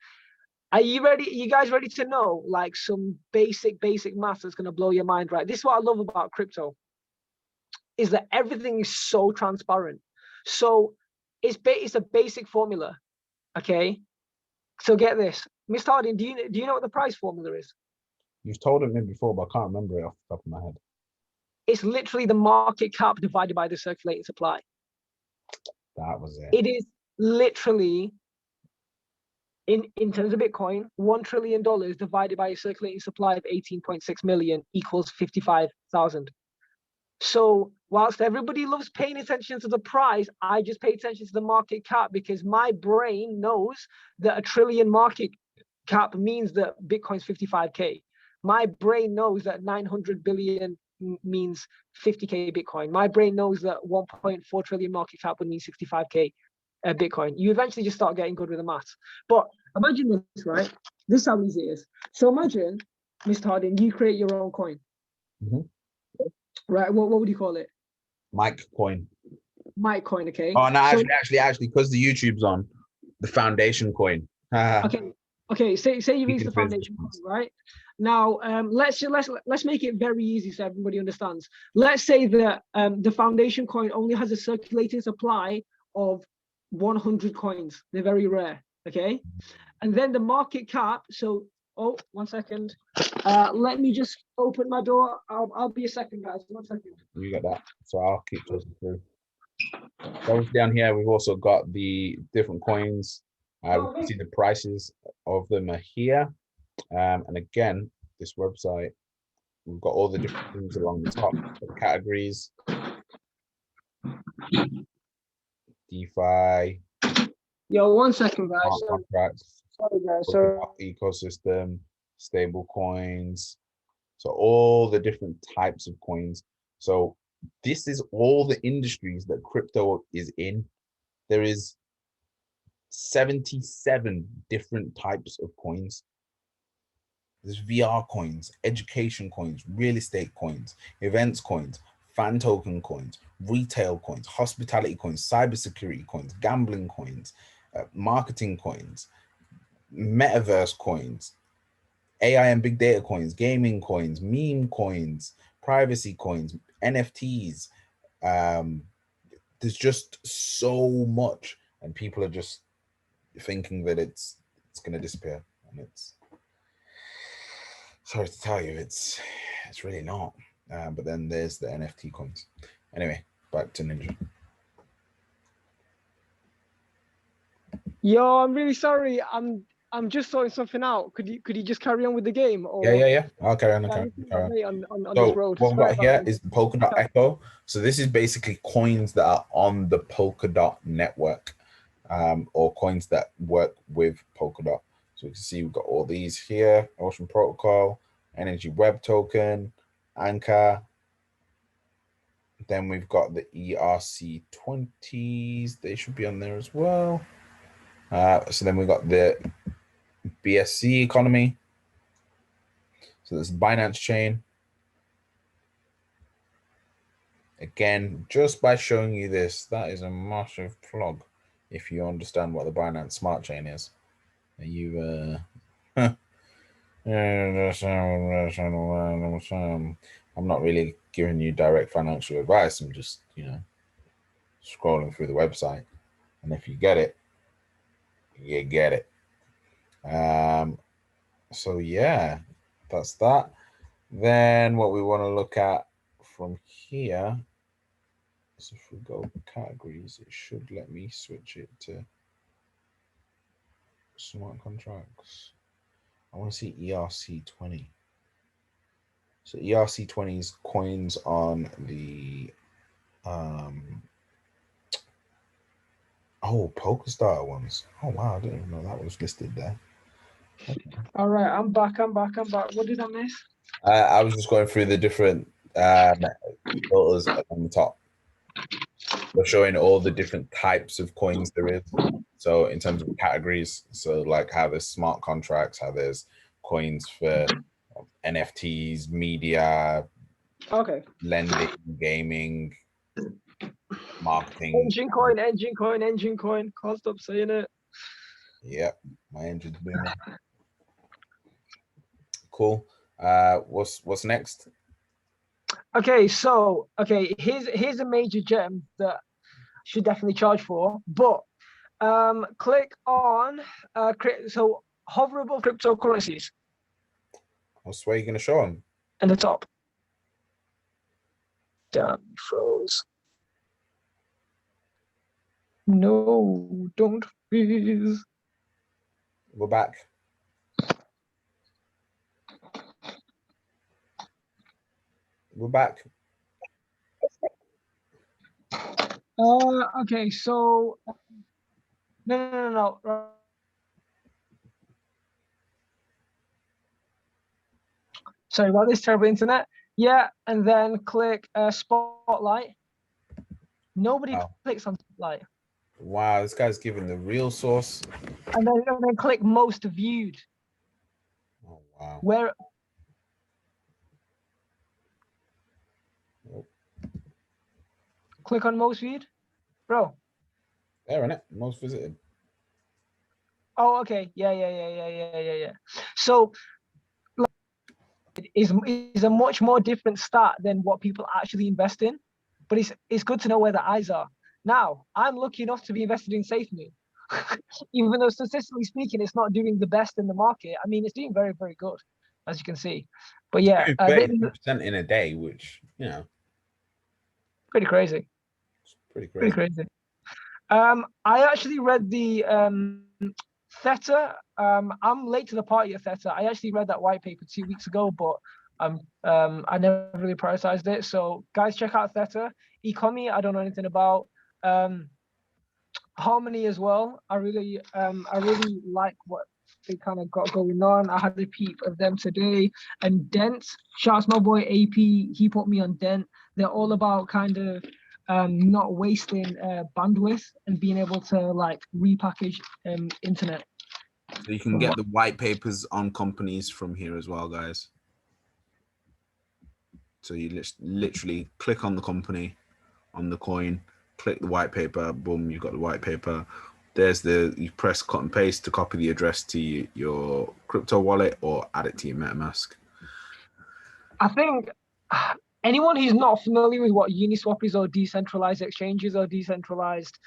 are you ready? You guys ready to know like some basic math that's gonna blow your mind? Right. This is what I love about crypto, is that everything is so transparent. So it's a basic formula. Okay. So get this, Mr. Harding, do you know what the price formula is? You've told it me before, but I can't remember it off the top of my head. It's literally the market cap divided by the circulating supply. That was it. It is literally, in terms of Bitcoin, $1 trillion divided by a circulating supply of 18.6 million equals 55,000. So whilst everybody loves paying attention to the price, I just pay attention to the market cap because my brain knows that a trillion market cap means that Bitcoin's 55K. My brain knows that 900 billion means 50K Bitcoin. My brain knows that 1.4 trillion market cap would mean 65K Bitcoin. You eventually just start getting good with the maths. But imagine this, right? This is how easy it is. So imagine, Mr. Harding, you create your own coin. Mhm. Right, what would you call it? Mike Coin. Mike Coin, okay. Oh no, So- actually, because the YouTube's on, the Foundation Coin. Okay. Say you use the can foundation finish. coin, right? Now, let's make it very easy so everybody understands. Let's say that the foundation coin only has a circulating supply of 100 coins. They're very rare, okay? And then the market cap. So, oh, 1 second. Let me just open my door. I'll be a second, guys. 1 second. You got that. So I'll keep talking through. So down here, we've also got the different coins. We can see the prices of them are here. And again, this website, we've got all the different things along the top, the categories, DeFi, Yo, 1 second, guys. smart contracts, Sorry, guys. Sorry. ecosystem, stable coins. So all the different types of coins. So this is all the industries that crypto is in. There is 77 different types of coins. There's VR coins, education coins, real estate coins, events coins, fan token coins, retail coins, hospitality coins, cybersecurity coins, gambling coins, marketing coins, metaverse coins, AI and big data coins, gaming coins, meme coins, privacy coins, NFTs. There's just so much, and people are just thinking that it's going to disappear, and it's, sorry to tell you, it's really not. But then there's the NFT coins. Anyway, back to Ninja. Yo, I'm really sorry. I'm just sorting something out. Could you just carry on with the game? Or Yeah. I'll carry on. on So this road. what we've Sorry got here about that. is the Polkadot Echo. So this is basically coins that are on the Polkadot network, or coins that work with Polkadot. So we can see we've got all these here: Ocean Protocol, Energy Web Token, Anchor. Then we've got the ERC20s. They should be on there as well. So then we've got the BSC economy. So there's Binance Chain. Again, just by showing you this, that is a massive plug. If you understand what the Binance Smart Chain is, you I'm not really giving you direct financial advice. I'm just, scrolling through the website, and if you get it, you get it. So yeah, that's that. Then what we want to look at from here, so if we go categories, it should let me switch it to smart contracts. I want to see ERC20. So ERC20 is coins on the Polkastar ones. Oh wow, I didn't even know that was listed there. Okay. All right, I'm back. What did I miss? I was just going through the different filters on the top. We're showing all the different types of coins there is. So in terms of categories, so like how there's smart contracts, how there's coins for NFTs, media, Okay. lending, gaming, marketing. Engine coin, engine coin, engine coin. Can't stop saying it. Yep, my engine's booming. Cool. What's next? Okay, so here's a major gem that I should definitely charge for. But click on so hover above cryptocurrencies I swear you're gonna show them. in the top. Damn, you froze. No, don't freeze. We're back. We're back. Okay, so no. Sorry about this terrible internet. Yeah, and then click Spotlight. Nobody Wow. clicks on Spotlight. Wow, this guy's giving the real source. And then click Most Viewed. Oh wow. Where Nope. click on Most Viewed, bro. There, innit? Most visited. Oh, okay. Yeah. So is a much more different stat than what people actually invest in, but it's good to know where the eyes are. Now, I'm lucky enough to be invested in SafeMoon, even though statistically speaking, it's not doing the best in the market. I mean, it's doing very, very good, as you can see. But yeah, 30% in a day, which pretty crazy. it's pretty Pretty crazy. crazy. I actually read the Theta. I'm late to the party at Theta. I actually read that white paper 2 weeks ago, but I never really prioritized it. So guys, check out Theta. Ecomi, I don't know anything about. Harmony as well. I really like what they kind of got going on. I had a peep of them today. And Dent, shouts my boy AP. He put me on Dent. They're all about kind of not wasting bandwidth and being able to like repackage internet. So you can get the white papers on companies from here as well, guys. So you literally click on the company, on the coin, click the white paper, boom, you've got the white paper. There's you press cut and paste to copy the address to your crypto wallet or add it to your MetaMask. I think anyone who's not familiar with what Uniswap is or decentralized exchanges or decentralized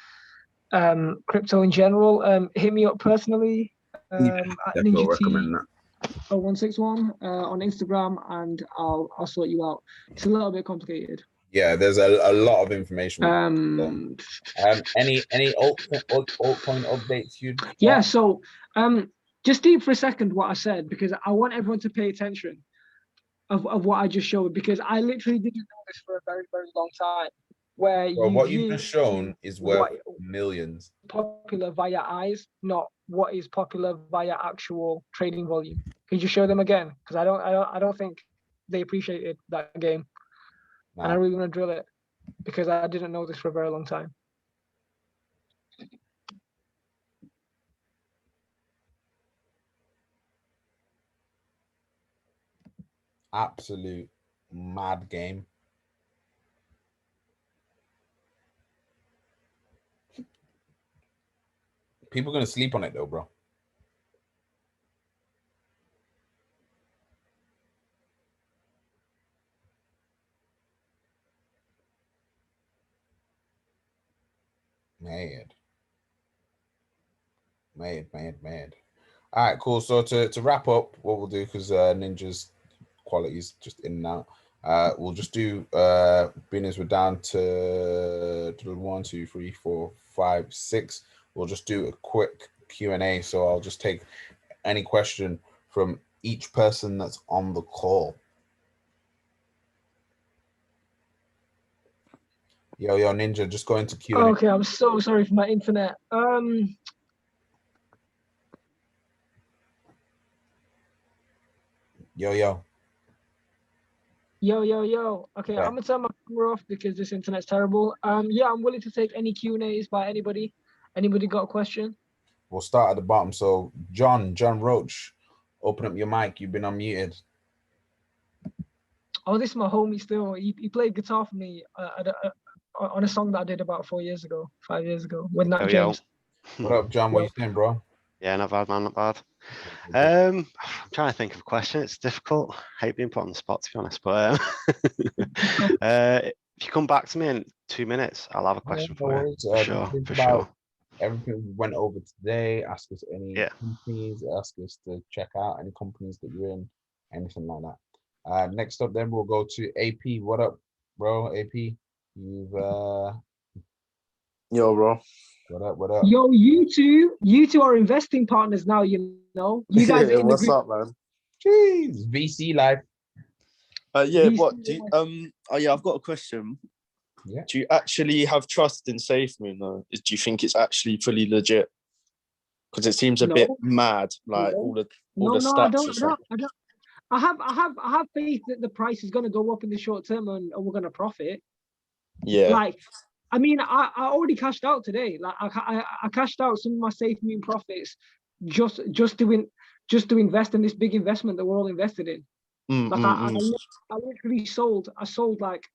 crypto in general, hit me up personally at Definitely recommend that. NinjaT0161 on Instagram, and I'll sort you out. It's a little bit complicated. Yeah, there's a lot of information. Any altcoin updates you'd? Yeah, so just deep for a second what I said, because I want everyone to pay attention of what I just showed, because I literally didn't know this for a very, very long time. Where well, what you've just shown is worth millions. Popular via eyes, not what is popular via actual trading volume. Can you show them again? Because I don't think they appreciated that game. Nah. And I really want to drill it because I didn't know this for a very long time. Absolute mad game. People are gonna sleep on it though, bro. Mad. All right, cool. So to wrap up, what we'll do, because Ninja's quality is just in and out, we'll just do being as we're down to 1, 2, 3, 4, 5, 6. We'll just do a quick Q&A. So I'll just take any question from each person that's on the call. Yo, Ninja, just go into Q&A. Okay, I'm so sorry for my internet. Yo. Okay, Yeah. I'm gonna turn my camera off because this internet's terrible. Yeah, I'm willing to take any Q&As by anybody. Anybody got a question? We'll start at the bottom. So John Roach, open up your mic. You've been unmuted. Oh, this is my homie still. He played guitar for me on a song that I did about 5 years ago with Nat James. What up, John? What you saying, bro? Yeah, not bad, man, not bad. I'm trying to think of a question. It's difficult. I hate being put on the spot, to be honest. But if you come back to me in 2 minutes, I'll have a question for you. For sure. Everything we went over today. Ask us any Yeah. companies. Ask us to check out any companies that you're in. Anything like that. Next up, then we'll go to AP. What up, bro? AP, you've Yo, bro. What up? Yo, you two are investing partners now. You know, you guys are in the What's group. up, man? Jeez, VC life. Yeah, These what two do you, yeah, I've got a question. Yeah. Do you actually have trust in SafeMoon though? Do you think it's actually fully legit? Because it seems a No. bit mad, like No. all the No, stats. I don't. I have faith that the price is going to go up in the short term and we're going to profit. Yeah. Like, I mean, I already cashed out today. Like, I cashed out some of my SafeMoon profits just to invest in this big investment that we're all invested in. Like, I literally sold like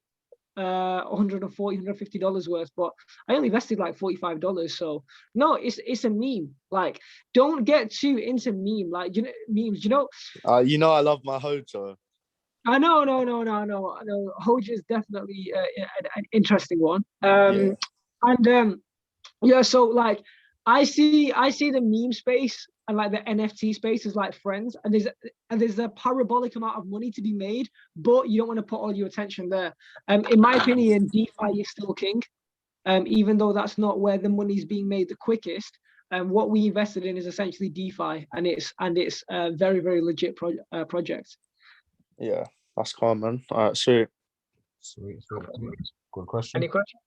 $140, $150 worth, but I only invested like $45. So no, it's a meme. Like, don't get too into meme. Like, you know, memes. You know. You know, I love my Hojo. I know. Hoja is definitely an interesting one. Yeah. So like, I see the meme space and like the NFT space is like friends, and there's a parabolic amount of money to be made, but you don't want to put all your attention there. In my opinion, DeFi is still king. Even though that's not where the money's being made the quickest. What we invested in is essentially DeFi, and it's a very, very legit project. Yeah, that's calm, man. All right, sweet. Good question. Any question?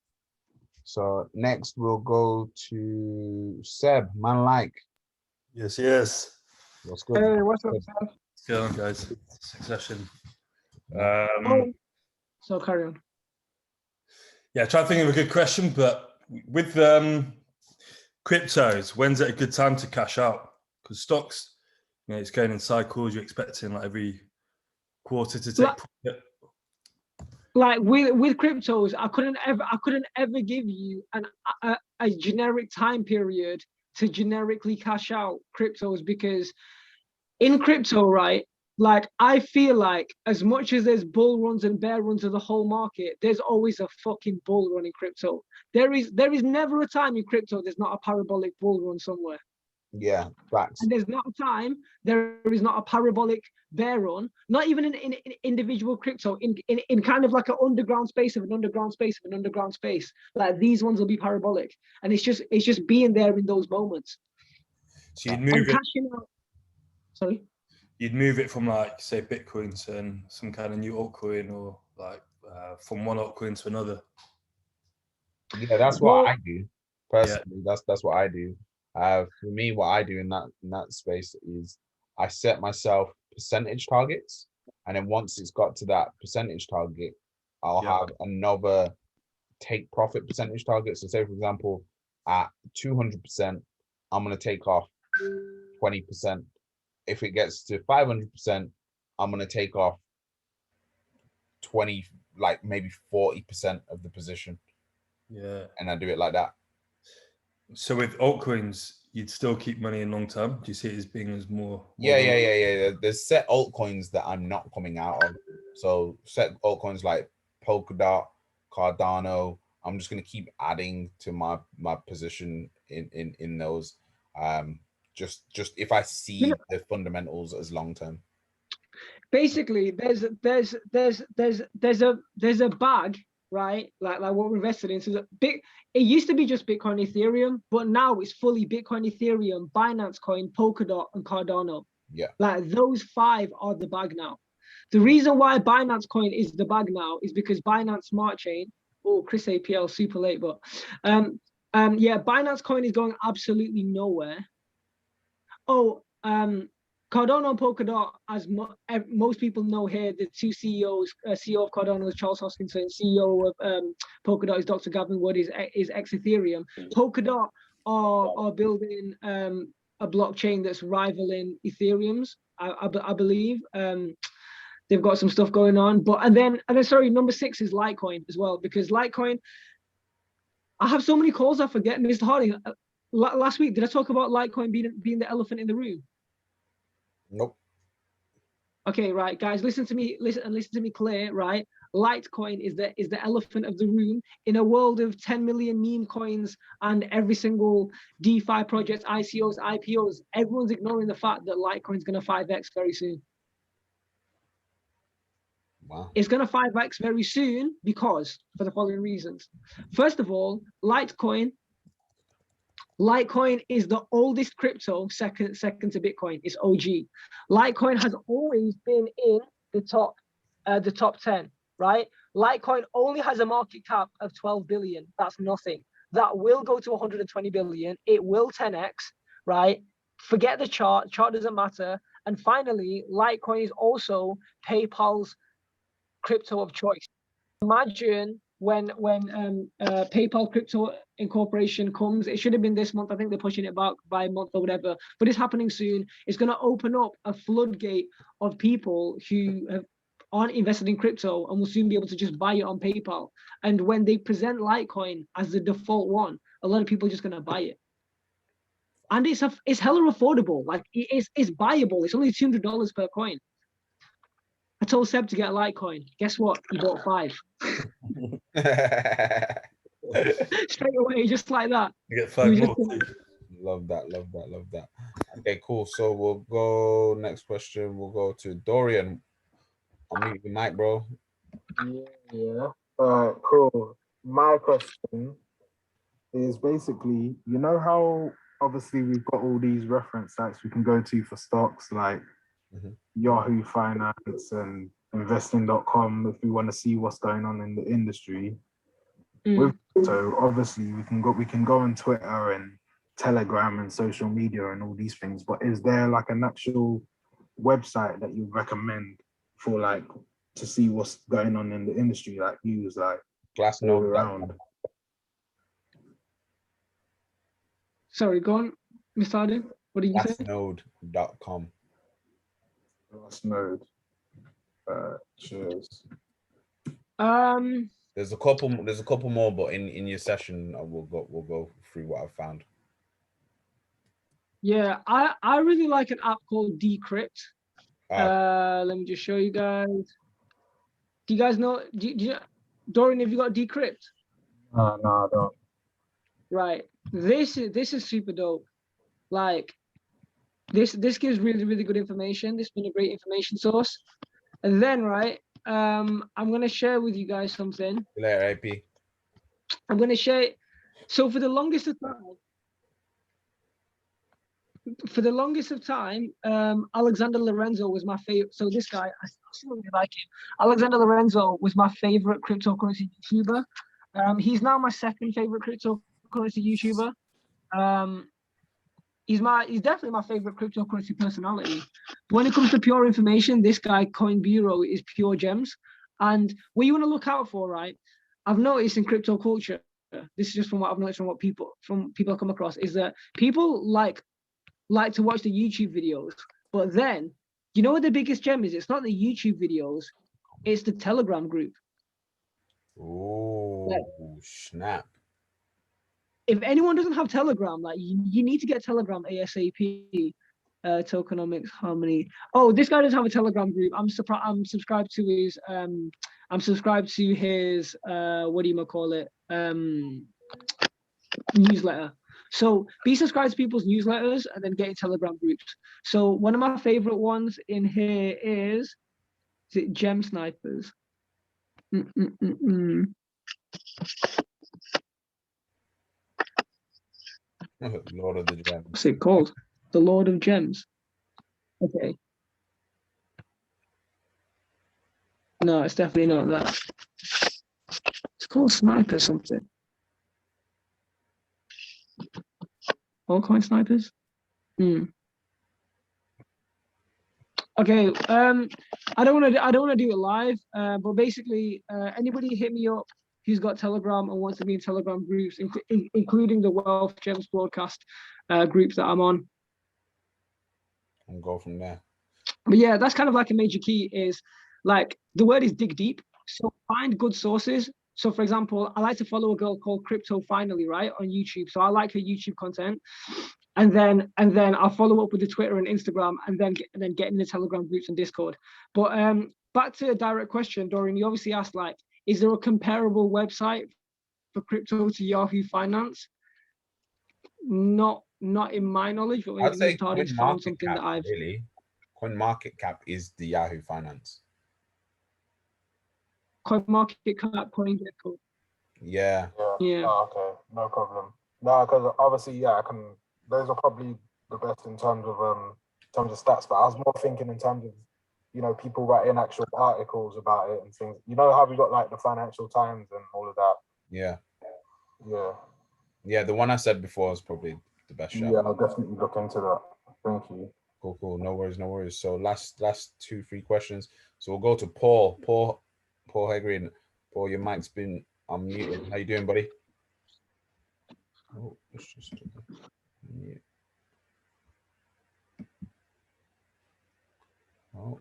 So next we'll go to Seb, man like. Yes. What's good? Hey, what's up, Seb? What's going on, guys? Succession. So carry on. Yeah, try to think of a good question, but with cryptos, when's it a good time to cash out? Because stocks, you know, it's going in cycles. You're expecting like every quarter to take profit. Like with cryptos, I couldn't ever give you a generic time period to generically cash out cryptos, because in crypto, right, like I feel like as much as there's bull runs and bear runs of the whole market, there's always a fucking bull run in crypto. There is never a time in crypto there's not a parabolic bull run somewhere. Yeah, facts. And there's not a time there is not a parabolic bear run, not even in individual crypto, in kind of like an underground space of an underground space of an underground space. Like these ones will be parabolic, and it's just being there in those moments. So you'd move it. Cashing out. Sorry. You'd move it from like say Bitcoin to some kind of new altcoin, or like from one altcoin to another. Yeah, that's what I do personally. Yeah. That's what I do. For me, what I do in that space is I set myself percentage targets, and then once it's got to that percentage target, I'll have another take profit percentage target. So say for example, at 200%, I'm going to take off 20%. If it gets to 500%, I'm going to take off 20, like maybe 40% of the position. Yeah. And I do it like that. So with altcoins, you'd still keep money in long term? Do you see it as being as more? Yeah. There's set altcoins that I'm not coming out of. So set altcoins like Polkadot, Cardano. I'm just going to keep adding to my position in those. Just if I see the fundamentals as long term. Basically, there's a bag, right? Like what we're invested in. So it used to be just Bitcoin, Ethereum, but now it's fully Bitcoin, Ethereum, Binance Coin, Polkadot, and Cardano. Yeah. Like those 5 are the bag now. The reason why Binance Coin is the bag now is because Binance Smart Chain. Oh, Chris APL super late, but Binance Coin is going absolutely nowhere. Cardano and Polkadot, as most people know here, the two CEOs, CEO of Cardano is Charles Hoskinson, CEO of Polkadot is Dr. Gavin Wood, is ex-Ethereum. Polkadot are building a blockchain that's rivaling Ethereum's. I believe they've got some stuff going on. But and then sorry, number 6 is Litecoin as well, because Litecoin. I have so many calls I forget. Mr. Harding, last week did I talk about Litecoin being the elephant in the room? Nope. Okay, right, guys, listen to me clear, right? Litecoin is the elephant of the room in a world of 10 million meme coins and every single DeFi project, ICOs, IPOs. Everyone's ignoring the fact that Litecoin's going to 5x very soon. Wow. It's going to 5x very soon because for the following reasons. First of all, Litecoin is the oldest crypto, second to Bitcoin. It's OG. Litecoin has always been in the top 10, right? Litecoin only has a market cap of 12 billion. That's nothing. That will go to 120 billion. It will 10x, right? Forget the chart. Chart doesn't matter. And finally, Litecoin is also PayPal's crypto of choice. Imagine when PayPal Crypto Incorporation comes. It should have been this month. I think they're pushing it back by a month or whatever, but it's happening soon. It's going to open up a floodgate of people who aren't invested in crypto and will soon be able to just buy it on PayPal. And when they present Litecoin as the default one, a lot of people are just going to buy it. And it's hella affordable. Like it's buyable. It's only $200 per coin. I told Seb to get a Litecoin. Guess what? He bought 5. Straight away, just like that. You get 5 more. Love that. Okay, cool. So we'll go next question. We'll go to Dorian. I'll mute your mic, bro. Yeah. All right, cool. My question is basically, you know how obviously we've got all these reference sites we can go to for stocks like Yahoo Finance and investing.com if we want to see what's going on in the industry. So obviously we can go on Twitter and Telegram and social media and all these things, but is there like an actual website that you recommend for like to see what's going on in the industry, like use like all around? Sorry, go on, Mr. Harding. What did you say? Glassnode.com. Glassnode. Cheers. There's a couple more, but in your session we'll go through what I've found. Yeah, I really like an app called Decrypt. Let me just show you guys. Do you guys know? Dorian, have you got Decrypt? No, I don't. Right. This is super dope. Like this gives really good information. This has been a great information source. And then right, I'm gonna share with you guys something. Later, AP. I'm gonna share. So for the longest of time, Alexander Lorenzo was my favorite. So this guy, I still really like him. Alexander Lorenzo was my favorite cryptocurrency YouTuber. He's now my second favorite cryptocurrency YouTuber. He's definitely my favorite cryptocurrency personality. When it comes to pure information, this guy Coin Bureau is pure gems. And what you want to look out for, right? I've noticed in crypto culture, this is just from what I've noticed from people I come across, is that people like to watch the YouTube videos, but then you know what the biggest gem is? It's not the YouTube videos, it's the Telegram group. Oh, snap. If anyone doesn't have Telegram, like you need to get Telegram ASAP. Tokenomics Harmony. Oh, this guy doesn't have a Telegram group. I'm subscribed to his what do you call it? Newsletter. So be subscribed to people's newsletters and then get in Telegram groups. So one of my favorite ones in here is it Gem Snipers? Lord of the Gems. What's it called? The Lord of Gems. Okay. No, it's definitely not that. It's called Sniper something. Altcoin Snipers? Okay, I don't want to do it live, but basically anybody hit me up who's got Telegram and wants to be in Telegram groups, including the Wealth Gems broadcast groups that I'm on. And go from there. But yeah, that's kind of like a major key is like the word is dig deep. So find good sources. So for example, I like to follow a girl called Crypto Finally, right, on YouTube. So I like her YouTube content. And then I'll follow up with the Twitter and Instagram and then get in the Telegram groups and Discord. But back to a direct question, Dorian, you obviously asked, like, is there a comparable website for crypto to Yahoo Finance? Not in my knowledge, but I'd say maybe Tadi's found something that I've really. CoinMarketCap is the Yahoo Finance. CoinMarketCap, CoinGecko. Yeah. Yeah. Oh, okay, no problem. No, because obviously, yeah, I can. Those are probably the best in terms of stats. But I was more thinking in terms of, you know, people writing actual articles about it and things. You know how we got like the Financial Times and all of that. Yeah. Yeah. Yeah. The one I said before is probably the best shout. Yeah, I'll definitely look into that. Thank you. Cool. No worries. So last 2-3 questions. So we'll go to Paul. Paul Hegrin. Paul, your mic's been unmuted. How you doing, buddy? Oh, it's just mute. Oh.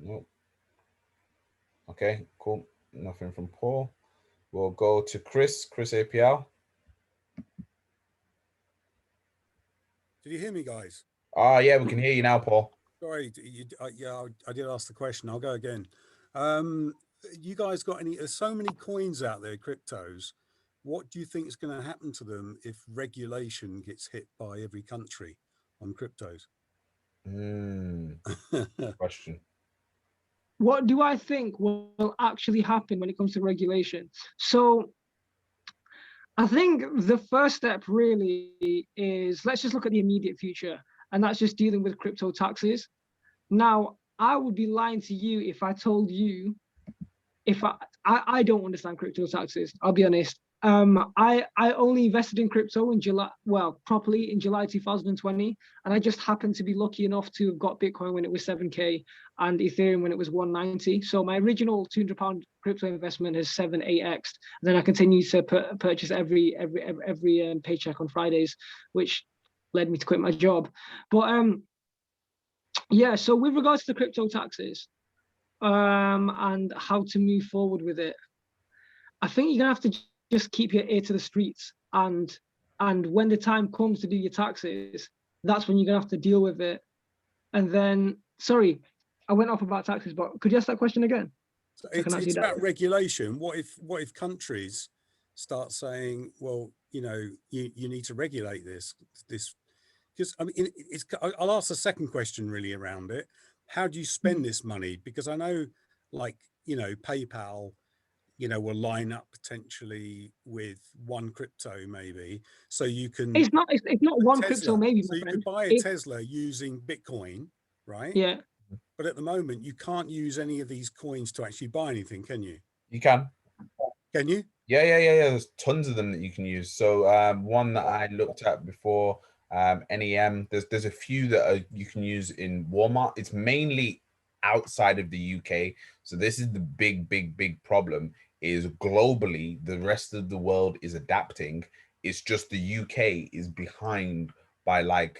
Nope. Okay, cool. Nothing from Paul. We'll go to Chris APL. Did you hear me, guys? Yeah, we can hear you now, Paul. Sorry, yeah, I did ask the question. I'll go again. You guys got any? There's so many coins out there, cryptos. What do you think is going to happen to them if regulation gets hit by every country on cryptos? Question. What do I think will actually happen when it comes to regulation? So I think the first step really is, let's just look at the immediate future, and that's just dealing with crypto taxes. Now, I would be lying to you if I told you, if I don't understand crypto taxes, I'll be honest. I only invested in crypto in July, well, properly in July 2020, and I just happened to be lucky enough to have got Bitcoin when it was 7K and Ethereum when it was 190. So my original £200 crypto investment has 7-8x. Then I continue to purchase every paycheck on Fridays, which led me to quit my job. But yeah, so with regards to crypto taxes and how to move forward with it, I think you're gonna have to just keep your ear to the streets, and when the time comes to do your taxes, that's when you're gonna have to deal with it. And then, sorry, I went off about taxes, but could you ask that question again? So it's about regulation. What if countries start saying, well, you know, you need to regulate this, because I mean, I'll ask the second question really around it. How do you spend this money? Because I know, like, you know, PayPal, you know, will line up potentially with one crypto maybe, so you can. It's not one Tesla, crypto maybe. So you could buy a Tesla using Bitcoin, right? Yeah. But at the moment, you can't use any of these coins to actually buy anything, can you? You can. Can you? Yeah. There's tons of them that you can use. So one that I looked at before, NEM. There's a few that you can use in Walmart. It's mainly outside of the UK. So this is the big problem. Is globally the rest of the world is adapting. It's just the UK is behind by by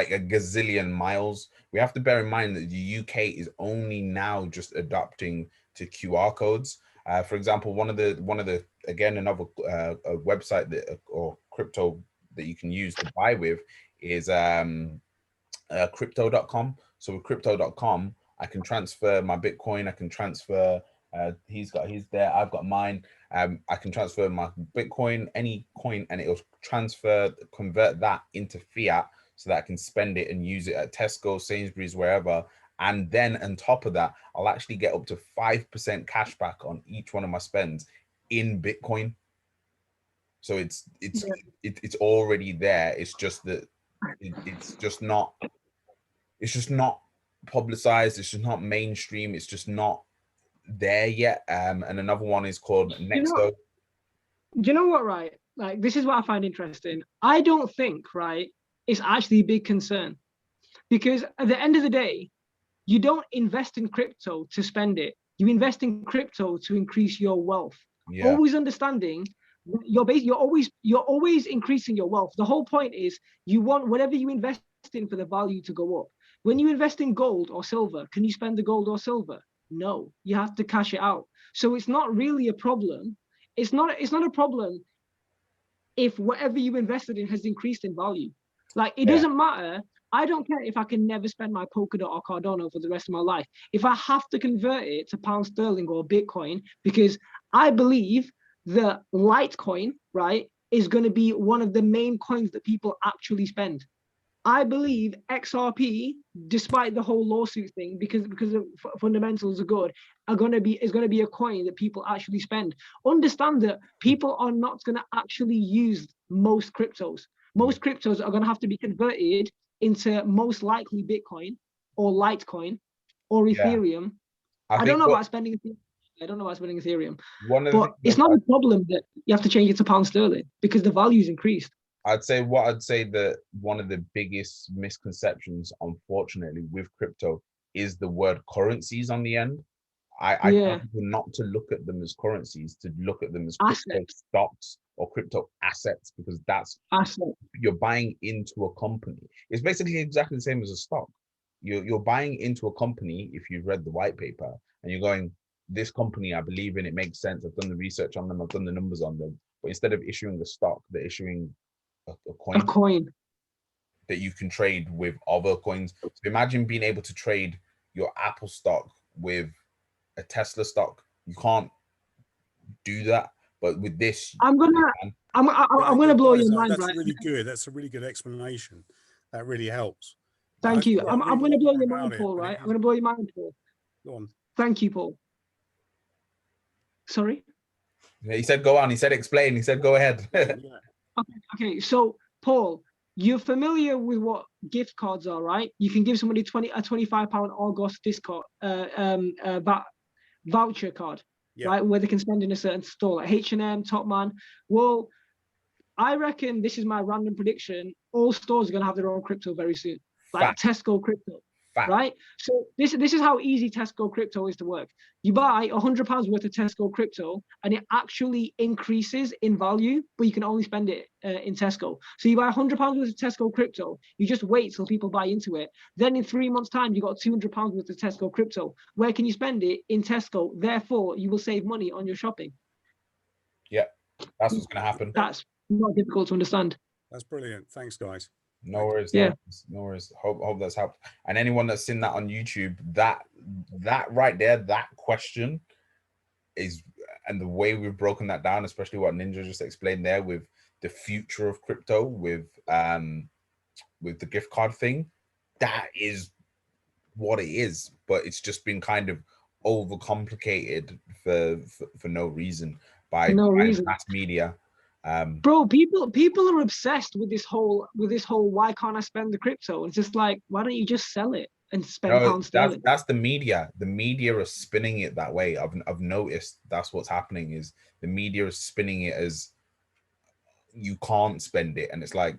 a gazillion miles. We have to bear in mind that the UK is only now just adapting to QR codes. For example, one of the again, another website that or crypto that you can use to buy with is crypto.com. So with crypto.com, I can transfer my Bitcoin. I can transfer. He's got his there. I've got mine. I can transfer my Bitcoin, any coin, and it'll convert that into fiat so that I can spend it and use it at Tesco, Sainsbury's, wherever. And then on top of that, I'll actually get up to 5% cash back on each one of my spends in Bitcoin. So it's already there. It's just that it's just not publicized. It's just not mainstream. It's just not there yet. And another one is called Nexo. Do you know what, right? Like, this is what I find interesting. I don't think, right, it's actually a big concern, because at the end of the day, you don't invest in crypto to spend it. You invest in crypto to increase your wealth. Yeah. Always understanding you're always increasing your wealth. The whole point is you want whatever you invest in for the value to go up. When you invest in gold or silver, can you spend the gold or silver? No, you have to cash it out. So it's not really a problem. It's not a problem if whatever you invested in has increased in value. Like it doesn't matter. I don't care if I can never spend my Polkadot or Cardano for the rest of my life. If I have to convert it to pound sterling or Bitcoin, because I believe the Litecoin, right, is going to be one of the main coins that people actually spend. I believe XRP, despite the whole lawsuit thing, because the fundamentals are good, is going to be a coin that people actually spend. Understand that people are not going to actually use most cryptos. Most cryptos are going to have to be converted into most likely Bitcoin or Litecoin or Ethereum. I don't know about spending Ethereum, but it's not a problem that you have to change it to pound sterling because the value's increased. I'd say that one of the biggest misconceptions, unfortunately, with crypto is the word currencies on the end. I tell people not to look at them as currencies, to look at them as crypto stocks or crypto assets, because that's you're buying into a company. It's basically exactly the same as a stock. You're buying into a company if you've read the white paper and you're going, this company I believe in, it makes sense. I've done the research on them, I've done the numbers on them. But instead of issuing a stock, they're issuing a coin that you can trade with other coins. So imagine being able to trade your Apple stock with a Tesla stock. You can't do that, but with this, I'm gonna blow your mind. That's really good. That's a really good explanation. That really helps. Thank you. I'm gonna blow your mind, Paul. Right? I'm gonna blow your mind, Paul. Go on. Thank you, Paul. Sorry. He said, "Go on." He said, "Explain." He said, "Go ahead." Okay. So, Paul, you're familiar with what gift cards are, right? You can give somebody a £25 August discount voucher card, right, where they can spend in a certain store like H&M, Topman. Well, I reckon, this is my random prediction, all stores are going to have their own crypto very soon, like Tesco crypto. Right, so this is how easy Tesco crypto is to work. You buy £100 worth of Tesco crypto, and it actually increases in value, but you can only spend it in Tesco. So you buy £100 worth of Tesco crypto. You just wait till people buy into it. Then in 3 months' time, you got £200 worth of Tesco crypto. Where can you spend it? In Tesco. Therefore, you will save money on your shopping. Yeah, that's what's going to happen. That's not difficult to understand. That's brilliant. Thanks, guys. No worries. Yeah. No worries. Hope that's helped. And anyone that's seen that on YouTube, that right there, that question is, and the way we've broken that down, especially what Ninja just explained there with the future of crypto, with the gift card thing, that is what it is. But it's just been kind of overcomplicated for no reason by mass media. Bro, people are obsessed with this whole why can't I spend the crypto? It's just like, why don't you just sell it and spend pounds sterling? That's the media. The media are spinning it that way. I've noticed that's what's happening, is the media is spinning it as you can't spend it, and it's like,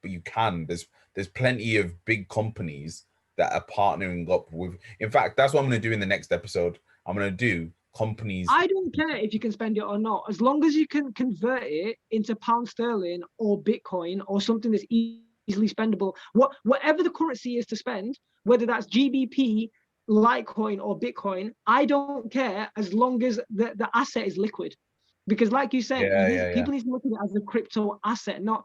but you can. There's plenty of big companies that are partnering up with. In fact, that's what I'm going to do in the next episode. I'm going to do companies. I don't care if you can spend it or not, as long as you can convert it into pound sterling or Bitcoin or something that's easily spendable. Whatever the currency is to spend, whether that's GBP, Litecoin, or Bitcoin, I don't care, as long as the asset is liquid. Because, like you said, people need to look at it as a crypto asset, not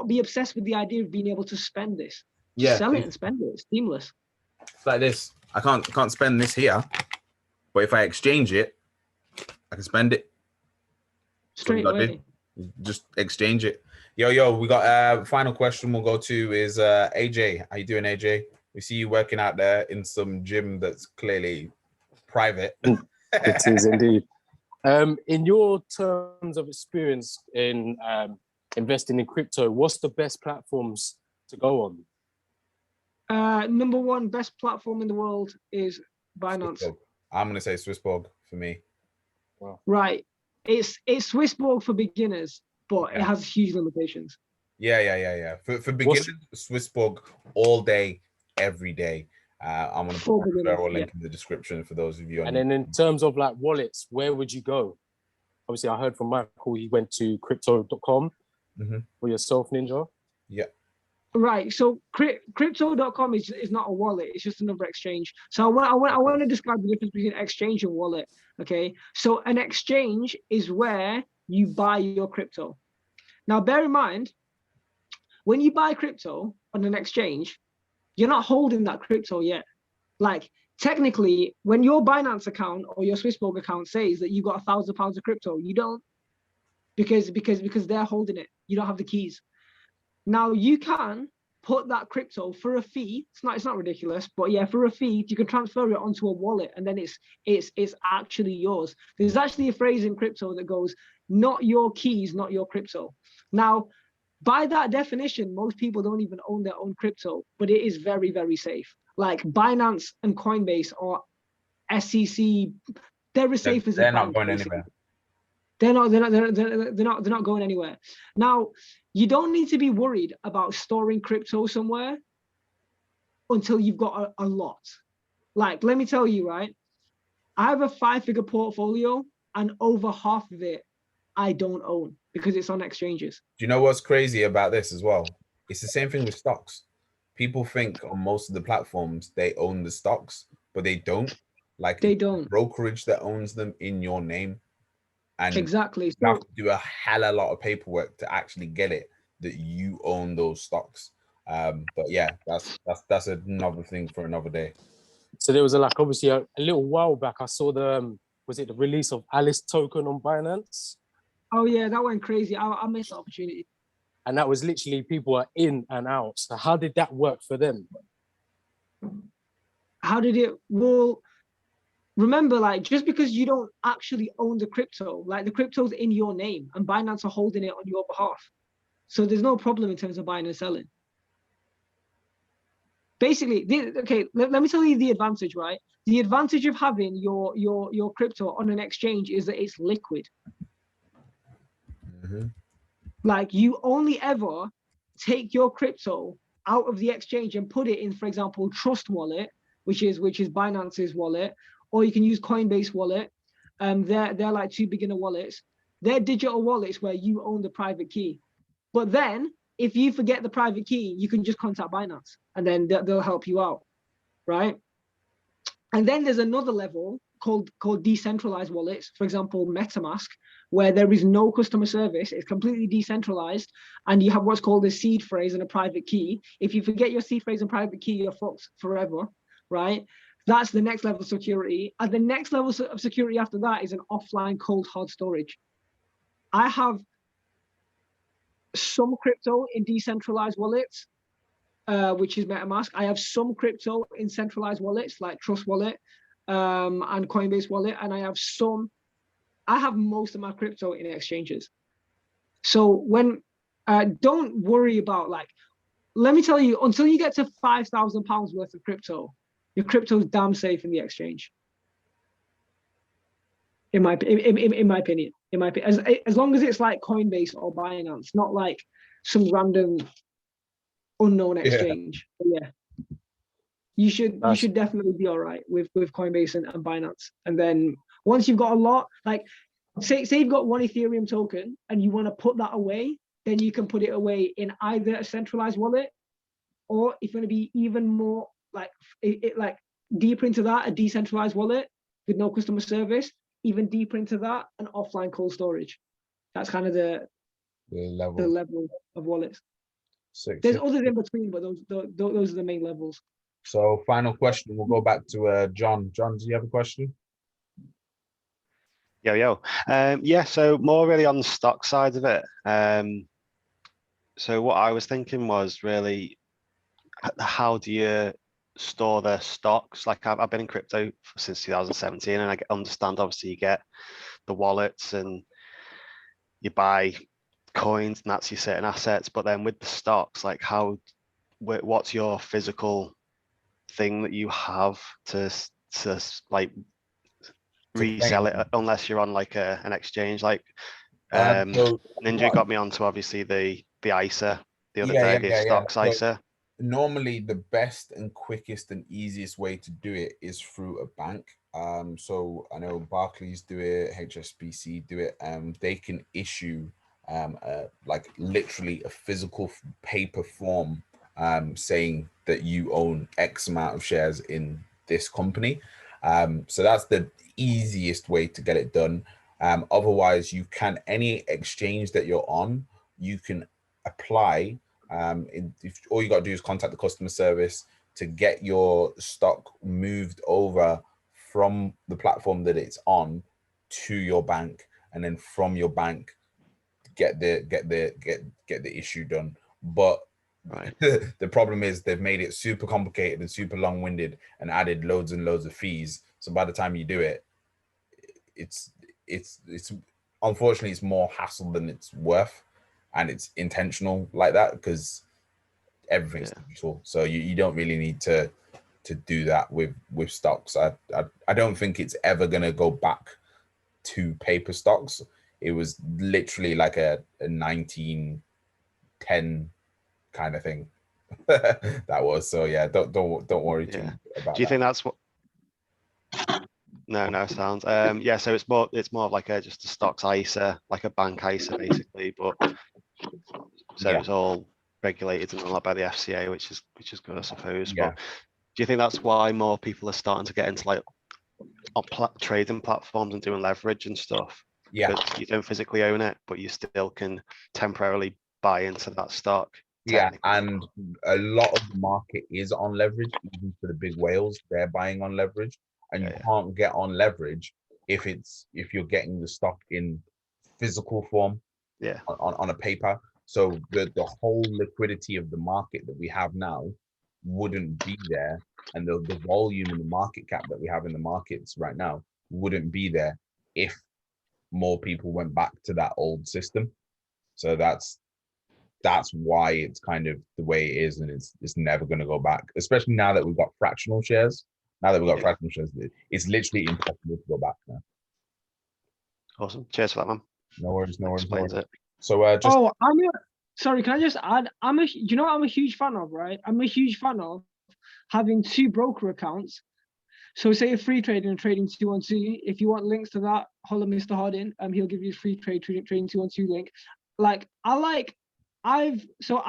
be obsessed with the idea of being able to spend this. Just sell it and spend it. It's seamless. It's like this. I can't spend this here. But if I exchange it, I can spend it straight away. Just exchange it. Yo, we got a final question we'll go to is AJ. How you doing, AJ? We see you working out there in some gym that's clearly private. It is indeed. In your terms of experience in investing in crypto, what's the best platforms to go on? Number one best platform in the world is Binance. Swissborg. I'm gonna say Swissborg for me. Wow. Right. It's Swissborg for beginners, but it has huge limitations. Yeah. For beginners, Swissborg all day, every day. I'm gonna 4 put a billion, referral yeah. link in the description for those of you. On And then in terms of like wallets, where would you go? Obviously, I heard from Michael, he went to crypto.com for yourself, Ninja. Yeah. Right. So crypto.com is not a wallet. It's just another exchange. So I want to describe the difference between exchange and wallet. Okay. So an exchange is where you buy your crypto. Now, bear in mind, when you buy crypto on an exchange, you're not holding that crypto yet. Like technically, when your Binance account or your Swissborg account says that you got £1,000 of crypto, you don't, because they're holding it. You don't have the keys. Now you can put that crypto for a fee. It's not ridiculous, but yeah, for a fee, you can transfer it onto a wallet, and then it's actually yours. There's actually a phrase in crypto that goes, "Not your keys, not your crypto." Now, by that definition, most people don't even own their own crypto, but it is very, very safe. Like Binance and Coinbase or SEC, they're as safe as a bank. They're not going basically. anywhere. They're not going anywhere. Now, you don't need to be worried about storing crypto somewhere until you've got a lot. Like, let me tell you, right? I have a 5-figure portfolio, and over half of it I don't own because it's on exchanges. Do you know what's crazy about this as well? It's the same thing with stocks. People think on most of the platforms they own the stocks, but they don't. Like, they don't. Brokerage that owns them in your name. And exactly, you have to do a hell of a lot of paperwork to actually get it that you own those stocks. But yeah, that's another thing for another day. So there was obviously a little while back, I saw the was it the release of Alice token on Binance? Oh yeah, that went crazy. I missed the opportunity. And that was literally people are in and out. So how did that work for them? How did it? Well, remember, like, just because you don't actually own the crypto, like the crypto's in your name and Binance are holding it on your behalf. So there's no problem in terms of buying and selling. Basically, let me tell you the advantage, right? The advantage of having your crypto on an exchange is that it's liquid. Like, you only ever take your crypto out of the exchange and put it in, for example, Trust Wallet, which is Binance's wallet, or you can use Coinbase wallet. They're like 2 beginner wallets. They're digital wallets where you own the private key. But then if you forget the private key, you can just contact Binance and then they'll help you out, right? And then there's another level called decentralized wallets, for example, MetaMask, where there is no customer service. It's completely decentralized, and you have what's called a seed phrase and a private key. If you forget your seed phrase and private key, you're fucked forever, right? That's the next level of security. And the next level of security after that is an offline cold hard storage. I have some crypto in decentralized wallets, which is MetaMask. I have some crypto in centralized wallets like Trust Wallet and Coinbase Wallet, and I have most of my crypto in exchanges. So when don't worry about, like, let me tell you, until you get to £5,000 worth of crypto, your crypto is damn safe in the exchange. In my opinion, as long as it's like Coinbase or Binance, not like some random unknown exchange. Yeah, you should definitely be all right with Coinbase and Binance. And then once you've got a lot, like say you've got 1 Ethereum token and you want to put that away, then you can put it away in either a centralized wallet, or if you're going to be even more like deeper into that, a decentralized wallet with no customer service. Even deeper into that, an offline cold storage. That's kind of the level of wallets. There's others in between, but those are the main levels. So final question, we'll go back to John. John, do you have a question? Yo. Yeah, so more really on the stock side of it. So what I was thinking was really, how do you store their stocks? Like I've been in crypto since 2017, and I understand obviously you get the wallets and you buy coins and that's your certain assets, but then with the stocks, like what's your physical thing that you have to like resell it, unless you're on like an exchange? Like Ninja got me onto obviously the ISA the other day, stocks ISA. Normally the best and quickest and easiest way to do it is through a bank. So I know Barclays do it, HSBC do it. They can issue like literally a physical paper form saying that you own X amount of shares in this company. So that's the easiest way to get it done. Otherwise, you can, any exchange that you're on, you can apply. If all you got to do is contact the customer service to get your stock moved over from the platform that it's on to your bank, and then from your bank get the issue done. But Right. the problem is they've made it super complicated and super long-winded and added loads and loads of fees. So by the time you do it, it's unfortunately it's more hassle than it's worth, and it's intentional like that because everything's digital. So you don't really need to do that with stocks. I don't think it's ever going to go back to paper stocks. It was literally like a 1910 kind of thing. That was. So yeah, don't worry too much about Do you that. think that's what? No sounds. Yeah, so it's more of like just a stocks ISA, like a bank ISA basically, but so it's all regulated and all that by the FCA, which is good, I suppose. Yeah. But do you think that's why more people are starting to get into like trading platforms and doing leverage and stuff? Yeah. Because you don't physically own it, but you still can temporarily buy into that stock. Yeah, and a lot of the market is on leverage, even for the big whales, they're buying on leverage. And you can't get on leverage if you're getting the stock in physical form, on a paper. So the whole liquidity of the market that we have now wouldn't be there, and the volume and the market cap that we have in the markets right now wouldn't be there if more people went back to that old system. So that's why it's kind of the way it is, and it's never going to go back, especially now that we've got fractional shares. Now that we've got fractional shares, it's literally impossible to go back now. Awesome. Cheers for that, man. No worries. Explains it. So just sorry, can I just add? Do you know what I'm a huge fan of, right? I'm a huge fan of having 2 broker accounts. So say a free trade and trading 212. If you want links to that, holler Mr. Harding. He'll give you a free trade trading 212 link. I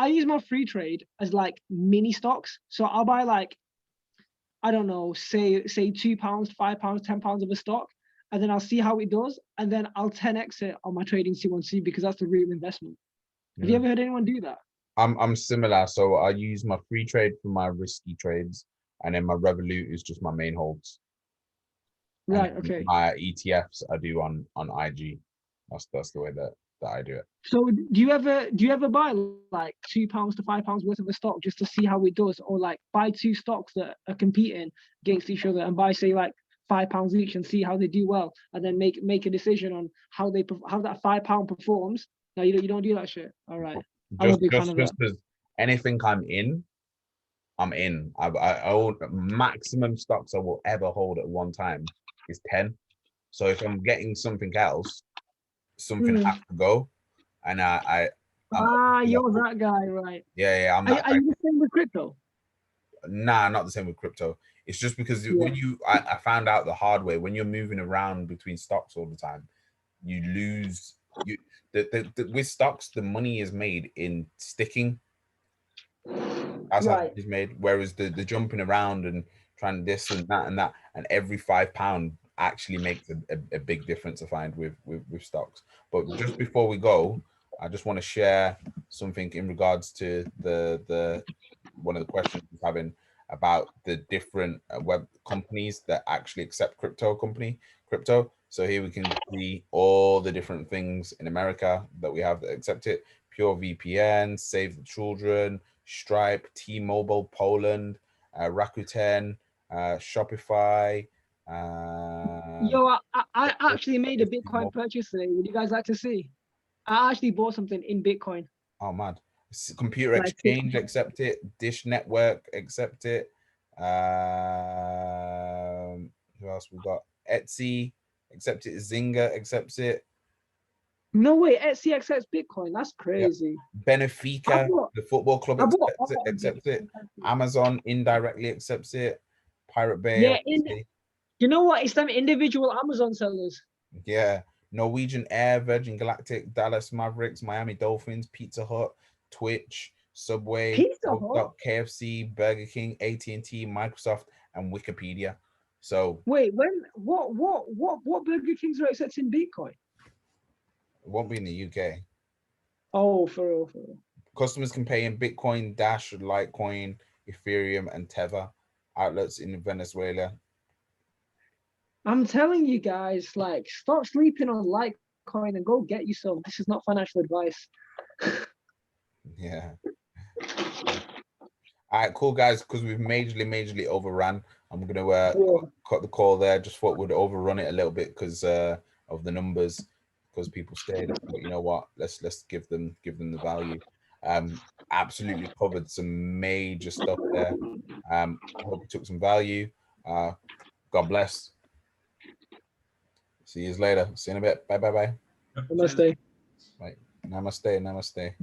use my free trade as like mini stocks. So I'll buy like, I don't know, say £2, £5, £10 of a stock, and then I'll see how it does, and then I'll 10x it on my trading C1C because that's the real investment. Have you ever heard anyone do that? I'm similar. So I use my free trade for my risky trades, and then my Revolut is just my main holds. Right. And okay. my ETFs I do on IG. That's the way that I do it. So do you ever buy like £2 to £5 worth of a stock just to see how it does, or like buy 2 stocks that are competing against each other and buy say like £5 each and see how they do well, and then make a decision on how that £5 performs? No, you don't do that shit. All right. I'm a big fan of that. Just because anything I'm in. I own maximum stocks I will ever hold at one time is 10. So if I'm getting something else, something has to go. And you're that guy, right? Yeah. Are you the same with crypto? Nah, not the same with crypto. It's just because when I found out the hard way, when you're moving around between stocks all the time, you lose with stocks, the money is made in sticking. That's how it's made. Whereas the jumping around and trying this and that, and every £5 actually makes a big difference, I find, with stocks. But just before we go, I just want to share something in regards to the one of the questions we're having about the different web companies that actually accept crypto. So here we can see all the different things in America that we have that accept it. Pure VPN, Save the Children, Stripe, T-Mobile Poland, Rakuten, Shopify. Yo, I actually made a Bitcoin purchase today. Would you guys like to see? I actually bought something in Bitcoin. Oh, mad. Computer Exchange accept it. Dish Network accept it. Who else we got? Etsy accept it. Zynga accepts it. No way, Etsy accepts Bitcoin. That's crazy. Benfica, the football club, I bought accepts it. Amazon indirectly accepts it. Pirate Bay. Yeah, obviously. you know what? It's them individual Amazon sellers. Yeah. Norwegian Air, Virgin Galactic, Dallas Mavericks, Miami Dolphins, Pizza Hut, Twitch, Subway, Pizza Hut? KFC, Burger King, AT&T, Microsoft, and Wikipedia. So wait, what Burger Kings are accepting Bitcoin? it won't be in the UK. Oh, for real, for real. Customers can pay in Bitcoin, Dash, Litecoin, Ethereum, and Tether. Outlets in Venezuela. I'm telling you guys, like, stop sleeping on Litecoin and go get you some. This is not financial advice. Yeah. All right, cool guys. Because we've majorly overran, I'm gonna cut the call there. Just thought we'd overrun it a little bit because of the numbers, because people stayed. But you know what? Let's give them the value. Absolutely covered some major stuff there. I hope you took some value. God bless. See you later. See you in a bit. Bye. Namaste. Right. Namaste.